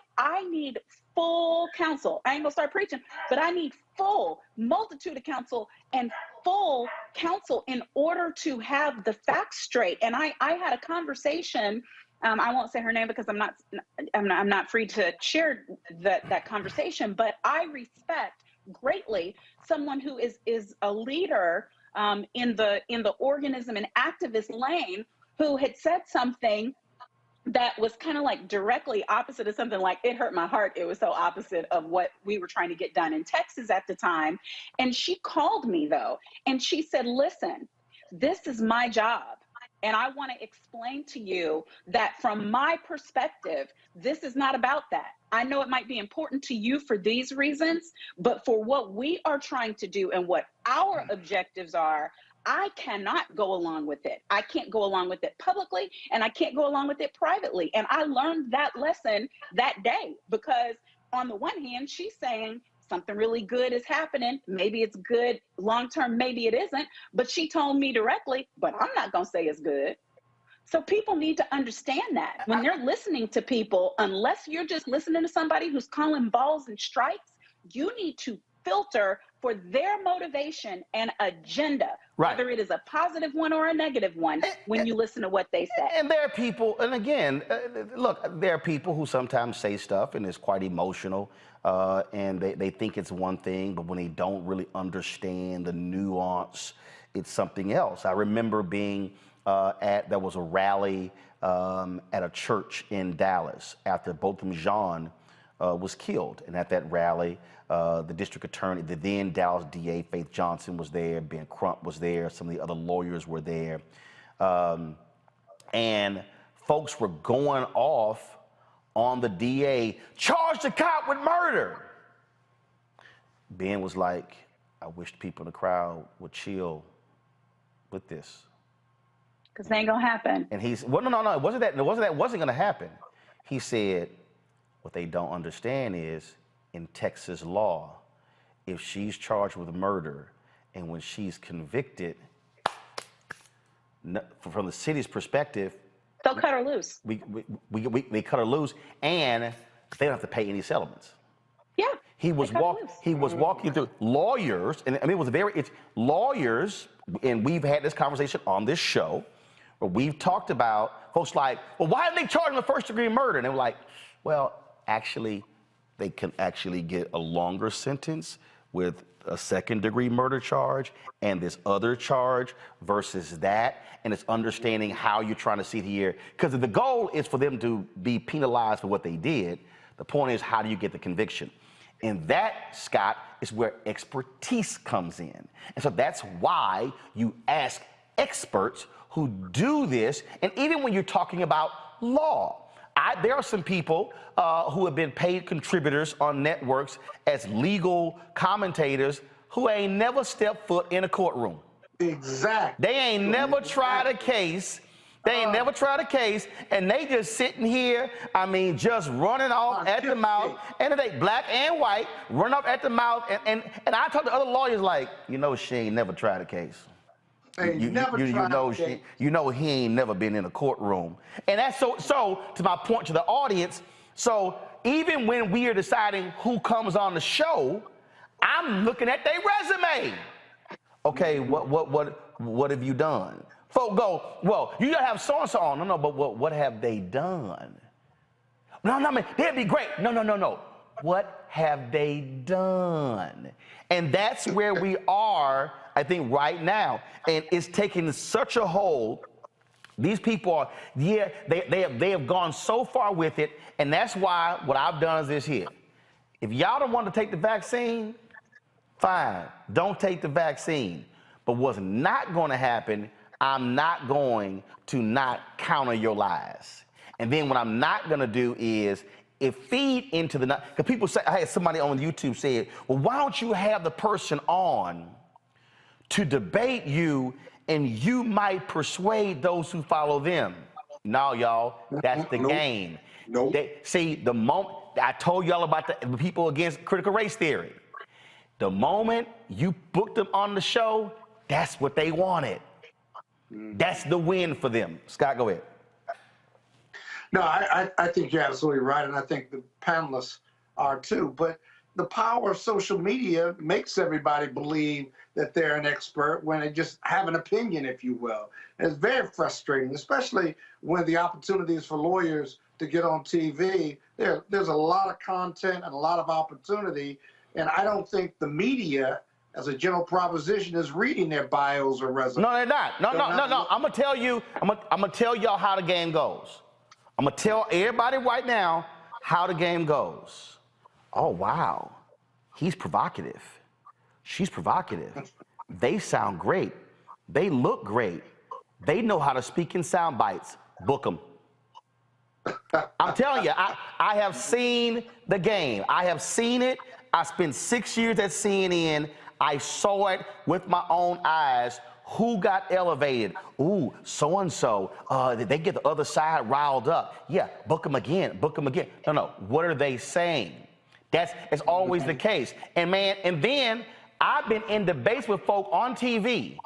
need full counsel. I ain't gonna start preaching, but I need full multitude of counsel and full counsel in order to have the facts straight. And I had a conversation. I won't say her name because I'm not free to share that conversation. But I respect greatly someone who is a leader in the organism and activist lane, who had said something that was kind of like directly opposite of something. Like, it hurt my heart. It was so opposite of what we were trying to get done in Texas at the time. And she called me though, and she said, listen, this is my job. And I want to explain to you that from my perspective, this is not about that. I know it might be important to you for these reasons, but for what we are trying to do and what our objectives are, I cannot go along with it. I can't go along with it publicly, and I can't go along with it privately. And I learned that lesson that day, because on the one hand, she's saying something really good is happening. Maybe it's good long-term, maybe it isn't, but she told me directly, but I'm not gonna say it's good. So people need to understand that when they're listening to people, unless you're just listening to somebody who's calling balls and strikes, you need to filter for their motivation and agenda, whether it is a positive one or a negative one, when you listen to what they say. And there are people, and again, look, there are people who sometimes say stuff and it's quite emotional, and they think it's one thing, but when they don't really understand the nuance, it's something else. I remember being there was a rally at a church in Dallas after Botham Jean was killed. And at that rally, the district attorney, the then Dallas DA, Faith Johnson, was there, Ben Crump was there, some of the other lawyers were there. And folks were going off on the DA, charge the cop with murder. Ben was like, I wish people in the crowd would chill with this. Because it ain't gonna happen. And he's, well, no, it wasn't that wasn't gonna happen. He said, what they don't understand is, in Texas law, if she's charged with murder and when she's convicted, from the city's perspective, they'll cut her loose. They cut her loose, and they don't have to pay any settlements. Yeah. He was walking through lawyers, and I mean, it's lawyers, and we've had this conversation on this show, where we've talked about folks like, well, why did they charge him with first-degree murder? And they were like, well, actually, they can actually get a longer sentence with a second-degree murder charge and this other charge versus that. And it's understanding how you're trying to see it here. Because the goal is for them to be penalized for what they did. The point is, how do you get the conviction? And that, Scott, is where expertise comes in. And so that's why you ask experts who do this. And even when you're talking about law, there are some people who have been paid contributors on networks as legal commentators who ain't never stepped foot in a courtroom. Exactly. They ain't never tried a case. They ain't never tried a case, and they just sitting here, I mean, just running off at the mouth. And they, black and white, run off at the mouth. And I talk to other lawyers like, you know, she ain't never tried a case. You know he ain't never been in a courtroom. And that's so to my point to the audience, so even when we are deciding who comes on the show, I'm looking at their resume. Okay, what have you done? Folk go, well, you gotta have so-and-so on. No, but what have they done? No, man, they'd be great. No. What have they done? And that's where we are, I think, right now. And it's taking such a hold. These people are, they have gone so far with it. And that's why what I've done is this here. If y'all don't want to take the vaccine, fine, don't take the vaccine. But what's not going to happen, I'm not going to not counter your lies. And then what I'm not going to do is feed into the, because people say, I had somebody on YouTube said, well, why don't you have the person on to debate you and you might persuade those who follow them? No, y'all, that's the game. Nope. See, the moment, I told y'all about the people against critical race theory. The moment you booked them on the show, that's what they wanted. That's the win for them. Scott, go ahead. No, I think you're absolutely right, and I think the panelists are too. But the power of social media makes everybody believe that they're an expert when they just have an opinion, if you will. And it's very frustrating, especially when the opportunities for lawyers to get on TV, there's a lot of content and a lot of opportunity, and I don't think the media, as a general proposition, is reading their bios or resumes. No, they're not. No. I'm gonna tell you. I'm gonna tell y'all how the game goes. I'm gonna tell everybody right now how the game goes. Oh wow, he's provocative. She's provocative. They sound great. They look great. They know how to speak in sound bites. Book them. I'm telling you, I have seen the game. I have seen it. I spent 6 years at CNN. I saw it with my own eyes. Who got elevated? Ooh, so-and-so. They get the other side riled up. Yeah, book them again, book them again. No. What are they saying? It's always the case. And man, and then I've been in debates with folk on TV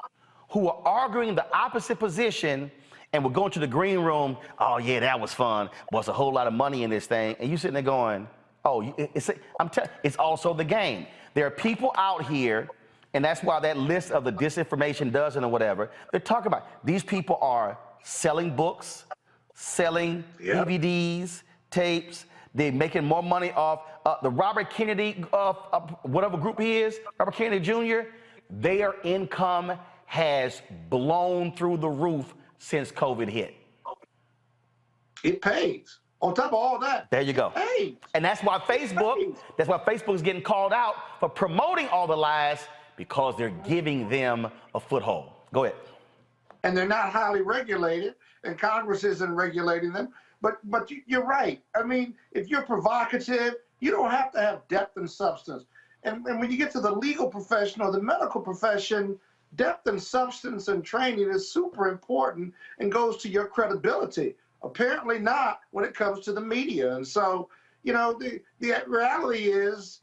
who are arguing the opposite position, and we're going to the green room. Oh yeah, that was fun. But it's a whole lot of money in this thing. And you sitting there going, oh, it's also the game. There are people out here, and that's why that list of the disinformation dozen or whatever, they're talking about. These people are selling books, selling DVDs, tapes. They're making more money off the Robert Kennedy, whatever group he is, Robert Kennedy Jr., their income has blown through the roof since COVID hit. It pays. On top of all that, there you go. Hey, and that's why Facebook is getting called out for promoting all the lies, because they're giving them a foothold. Go ahead. And they're not highly regulated, and Congress isn't regulating them. But you're right. I mean, if you're provocative, you don't have to have depth and substance. And when you get to the legal profession or the medical profession, depth and substance and training is super important and goes to your credibility. Apparently not when it comes to the media. And so, the reality is,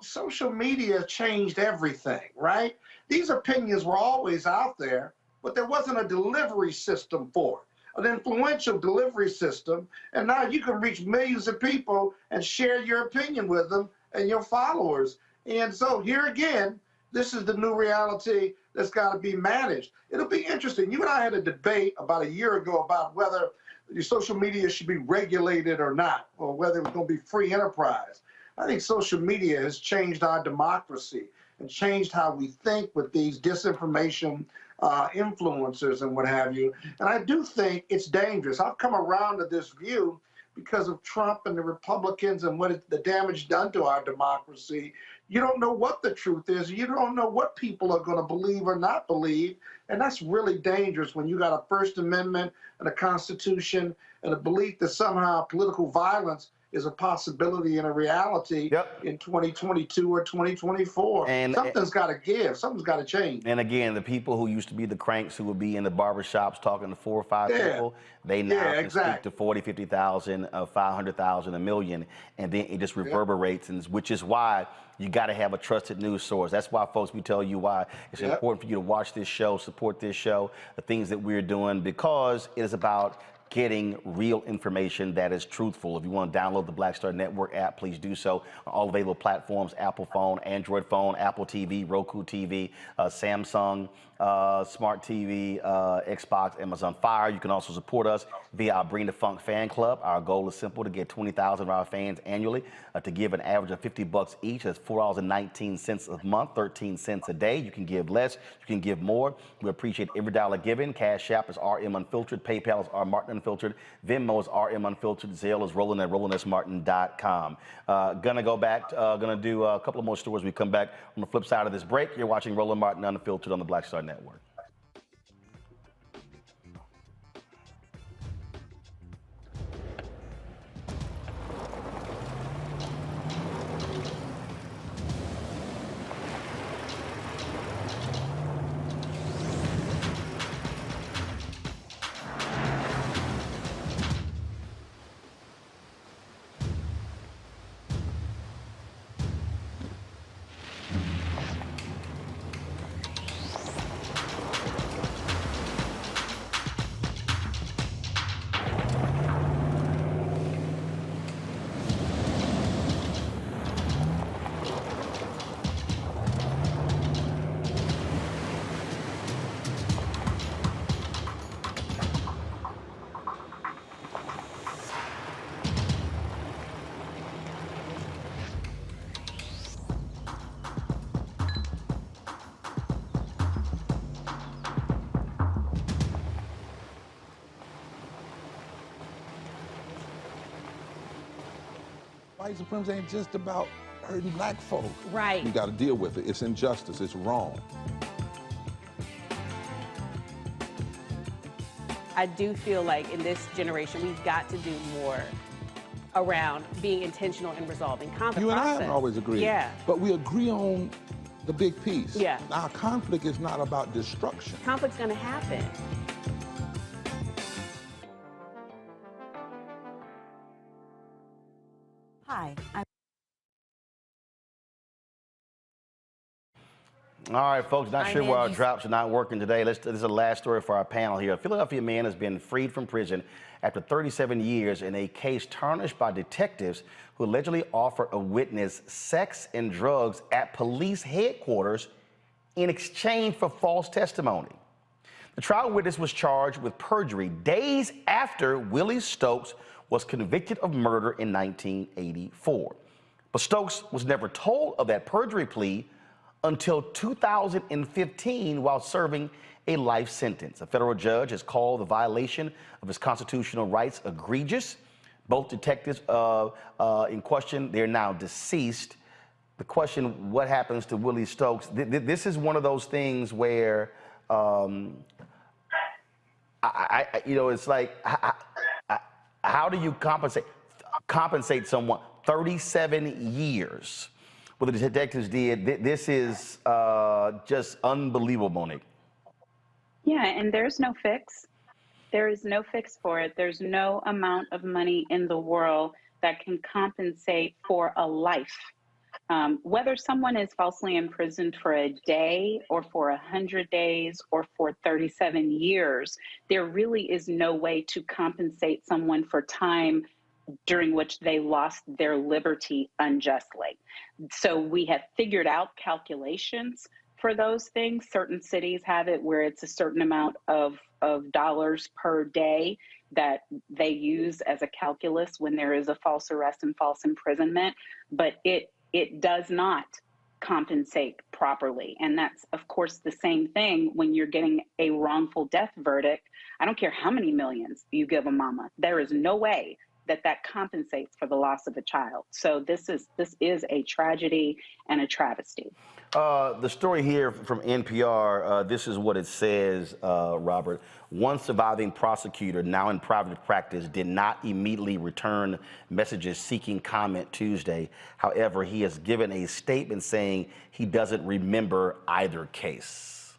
social media changed everything, right? These opinions were always out there, but there wasn't a delivery system for it, an influential delivery system. And now you can reach millions of people and share your opinion with them and your followers. And so here again, this is the new reality that's got to be managed. It'll be interesting. You and I had a debate about a year ago about whether your social media should be regulated or not, or whether it was going to be free enterprise. I think social media has changed our democracy and changed how we think with these disinformation influencers and what have you. And I do think it's dangerous. I've come around to this view because of Trump and the Republicans and the damage done to our democracy. You don't know what the truth is. You don't know what people are going to believe or not believe. And that's really dangerous when you got a First Amendment and a Constitution and a belief that somehow political violence is a possibility and a reality in 2022 or 2024. And something's got to give. Something's got to change. And again, the people who used to be the cranks who would be in the barbershops talking to 4 or 5 people, they now can speak to 40, 50,000, 500,000, a million, and then it just reverberates, and which is why you got to have a trusted news source. That's why, folks, we tell you why it's important for you to watch this show, support this show, the things that we're doing, because it is about getting real information that is truthful. If you want to download the Black Star Network app, please do so on all available platforms: Apple phone, Android phone, Apple TV, Roku TV, Samsung Smart TV, Xbox, Amazon Fire. You can also support us via our Bring the Funk fan club. Our goal is simple: to get 20,000 of our fans annually to give an average of $50 each. That's $4.19 a month, 13 cents a day. You can give less, you can give more. We appreciate every dollar given. Cash App is RM Unfiltered, PayPal is R Martin Unfiltered, Venmo is RM Unfiltered, Zelle is Roland at RolandSMartin.com. Gonna go back, gonna do a couple of more stories. We come back on the flip side of this break. You're watching Roland Martin Unfiltered on the Black Star Network. White supremacy ain't just about hurting black folk. Right. You got to deal with it. It's injustice. It's wrong. I do feel like in this generation, we've got to do more around being intentional in resolving conflict. You and I haven't always agreed. Yeah. But we agree on the big piece. Yeah. Our conflict is not about destruction. Conflict's going to happen. Hi, All right, folks, not sure why our drops are not working today. This is the last story for our panel here. A Philadelphia man has been freed from prison after 37 years in a case tarnished by detectives who allegedly offered a witness sex and drugs at police headquarters in exchange for false testimony. The trial witness was charged with perjury days after Willie Stokes was convicted of murder in 1984. But Stokes was never told of that perjury plea until 2015 while serving a life sentence. A federal judge has called the violation of his constitutional rights egregious. Both detectives in question, they're now deceased. The question, what happens to Willie Stokes? This is one of those things where, it's like, how do you compensate someone 37 years? What the detectives did, this is just unbelievable, Monique. Yeah, and there's no fix. There is no fix for it. There's no amount of money in the world that can compensate for a life. Whether someone is falsely imprisoned for a day or for 100 days or for 37 years, there really is no way to compensate someone for time during which they lost their liberty unjustly. So we have figured out calculations for those things. Certain cities have it where it's a certain amount of dollars per day that they use as a calculus when there is a false arrest and false imprisonment, but it does not compensate properly. And that's, of course, the same thing when you're getting a wrongful death verdict. I don't care how many millions you give a mama. There is no way that compensates for the loss of a child. So this is a tragedy and a travesty. The story here from NPR, this is what it says, Robert. One surviving prosecutor, now in private practice, did not immediately return messages seeking comment Tuesday. However, he has given a statement saying he doesn't remember either case.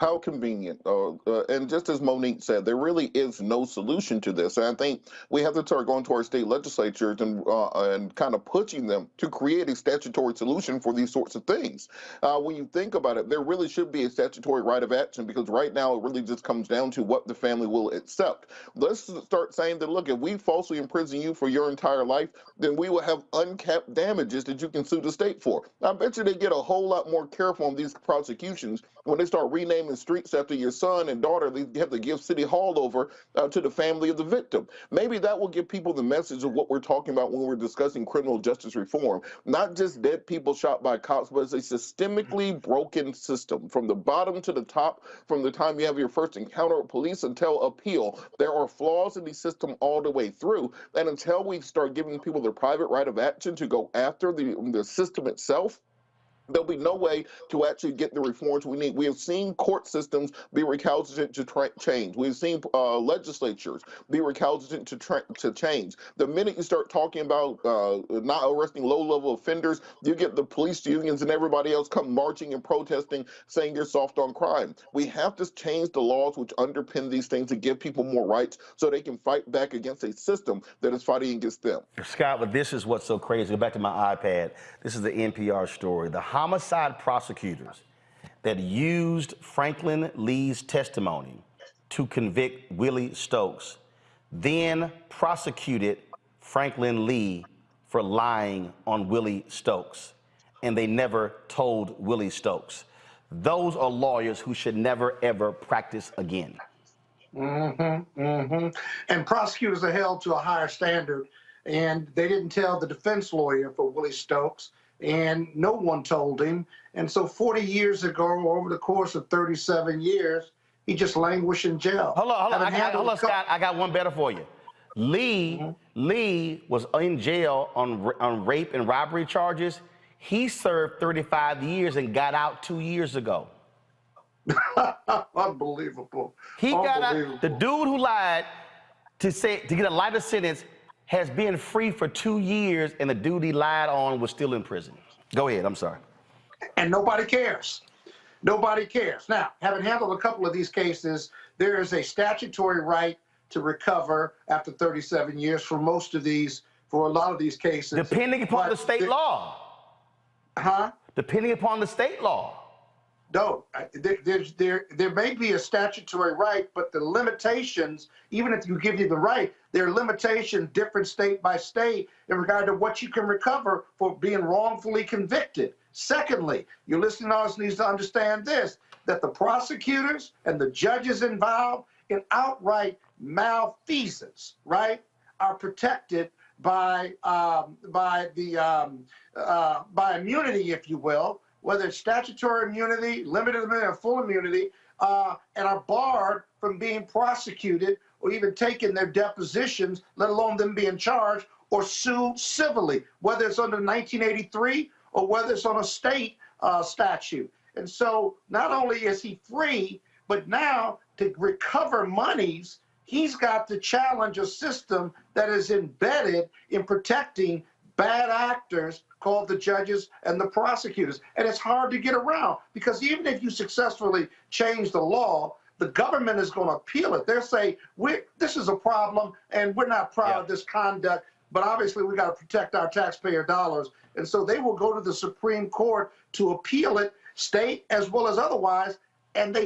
How convenient. And just as Monique said, there really is no solution to this. And I think we have to start going to our state legislatures and kind of pushing them to create a statutory solution for these sorts of things. When you think about it, there really should be a statutory right of action, because right now it really just comes down to what the family will accept. Let's start saying that, look, if we falsely imprison you for your entire life, then we will have uncapped damages that you can sue the state for. I bet you they get a whole lot more careful on these prosecutions when they start renaming streets after your son and daughter. They have to give City Hall over to the family of the victim. Maybe that will give people the message of what we're talking about when we're discussing criminal justice reform. Not just dead people shot by cops, but it's a systemically broken system from the bottom to the top. From the time you have your first encounter with police until appeal, there are flaws in the system all the way through. And until we start giving people the private right of action to go after the system itself, there'll be no way to actually get the reforms we need. We have seen court systems be recalcitrant to change. We've seen legislatures be recalcitrant to change. The minute you start talking about not arresting low-level offenders, you get the police unions and everybody else come marching and protesting, saying you're soft on crime. We have to change the laws which underpin these things to give people more rights so they can fight back against a system that is fighting against them. Scott, but this is what's so crazy. Go back to my iPad. This is the NPR story. The homicide prosecutors that used Franklin Lee's testimony to convict Willie Stokes then prosecuted Franklin Lee for lying on Willie Stokes, and they never told Willie Stokes. Those are lawyers who should never, ever practice again. And prosecutors are held to a higher standard, and they didn't tell the defense lawyer for Willie Stokes, and no one told him. And so 40 years ago, over the course of 37 years, he just languished in jail. Hold on, Scott. I got one better for you. Lee was in jail on rape and robbery charges. He served 35 years and got out 2 years ago. Unbelievable. He got out. The dude who lied to get a lighter sentence has been free for 2 years, and the dude he lied on was still in prison. Go ahead, I'm sorry. And nobody cares. Nobody cares. Now, having handled a couple of these cases, there is a statutory right to recover after 37 years for a lot of these cases. Depending upon the state law. Huh? Depending upon the state law. No, there may be a statutory right, but the limitations, even if you give you the right, there are limitations different state by state in regard to what you can recover for being wrongfully convicted. Secondly, your listening audience needs to understand this, that the prosecutors and the judges involved in outright malfeasance, right, are protected by immunity, if you will, whether it's statutory immunity, limited immunity, or full immunity, and are barred from being prosecuted or even taking their depositions, let alone them being charged or sued civilly, whether it's under 1983 or whether it's on a state statute. And so not only is he free, but now to recover monies, he's got to challenge a system that is embedded in protecting bad actors called the judges and the prosecutors. And it's hard to get around, because even if you successfully change the law, the government is going to appeal it. They'll say, this is a problem and we're not proud of this conduct, but obviously we got to protect our taxpayer dollars. And so they will go to the Supreme Court to appeal it, state as well as otherwise, and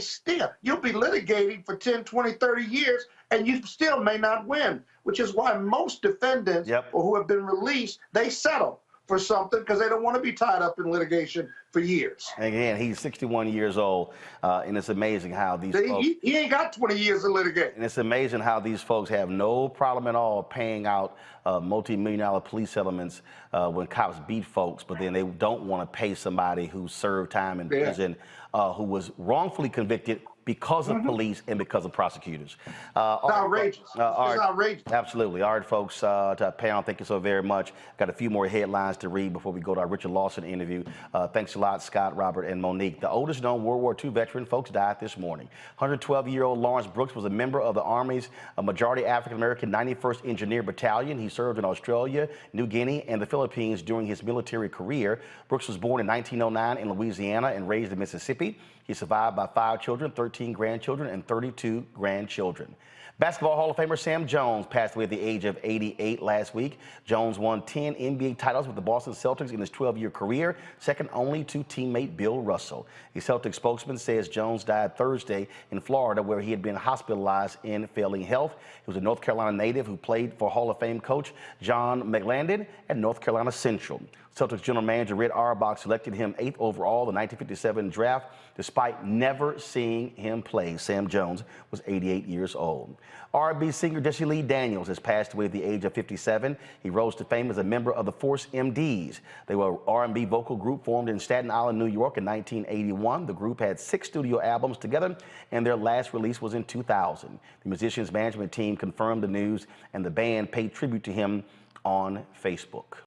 you'll be litigating for 10, 20, 30 years, and you still may not win, which is why most defendants or who have been released, they settle for something because they don't want to be tied up in litigation for years. Again, he's 61 years old, and it's amazing how these folks... He ain't got 20 years of litigation. And it's amazing how these folks have no problem at all paying out multi-million-dollar police settlements when cops beat folks, but then they don't want to pay somebody who served time in prison who was wrongfully convicted because of police and because of prosecutors. It's outrageous. It's outrageous. Absolutely. All right, folks, to our panel, thank you so very much. Got a few more headlines to read before we go to our Richard Lawson interview. Thanks a lot, Scott, Robert, and Monique. The oldest known World War II veteran, folks, died this morning. 112-year-old Lawrence Brooks was a member of the Army's majority African-American 91st Engineer Battalion. He served in Australia, New Guinea, and the Philippines during his military career. Brooks was born in 1909 in Louisiana and raised in Mississippi. He's survived by 5 children, 13 grandchildren, and 32 grandchildren. Basketball Hall of Famer Sam Jones passed away at the age of 88 last week. Jones won 10 NBA titles with the Boston Celtics in his 12-year career, second only to teammate Bill Russell. A Celtics spokesman says Jones died Thursday in Florida, where he had been hospitalized in failing health. He was a North Carolina native who played for Hall of Fame coach John McLandon at North Carolina Central. Celtics general manager Red Auerbach selected him 8th overall in the 1957 draft, despite never seeing him play. Sam Jones was 88 years old. R&B singer Jesse Lee Daniels has passed away at the age of 57. He rose to fame as a member of the Force MDs. They were an R&B vocal group formed in Staten Island, New York in 1981. The group had 6 studio albums together, and their last release was in 2000. The musician's management team confirmed the news, and the band paid tribute to him on Facebook.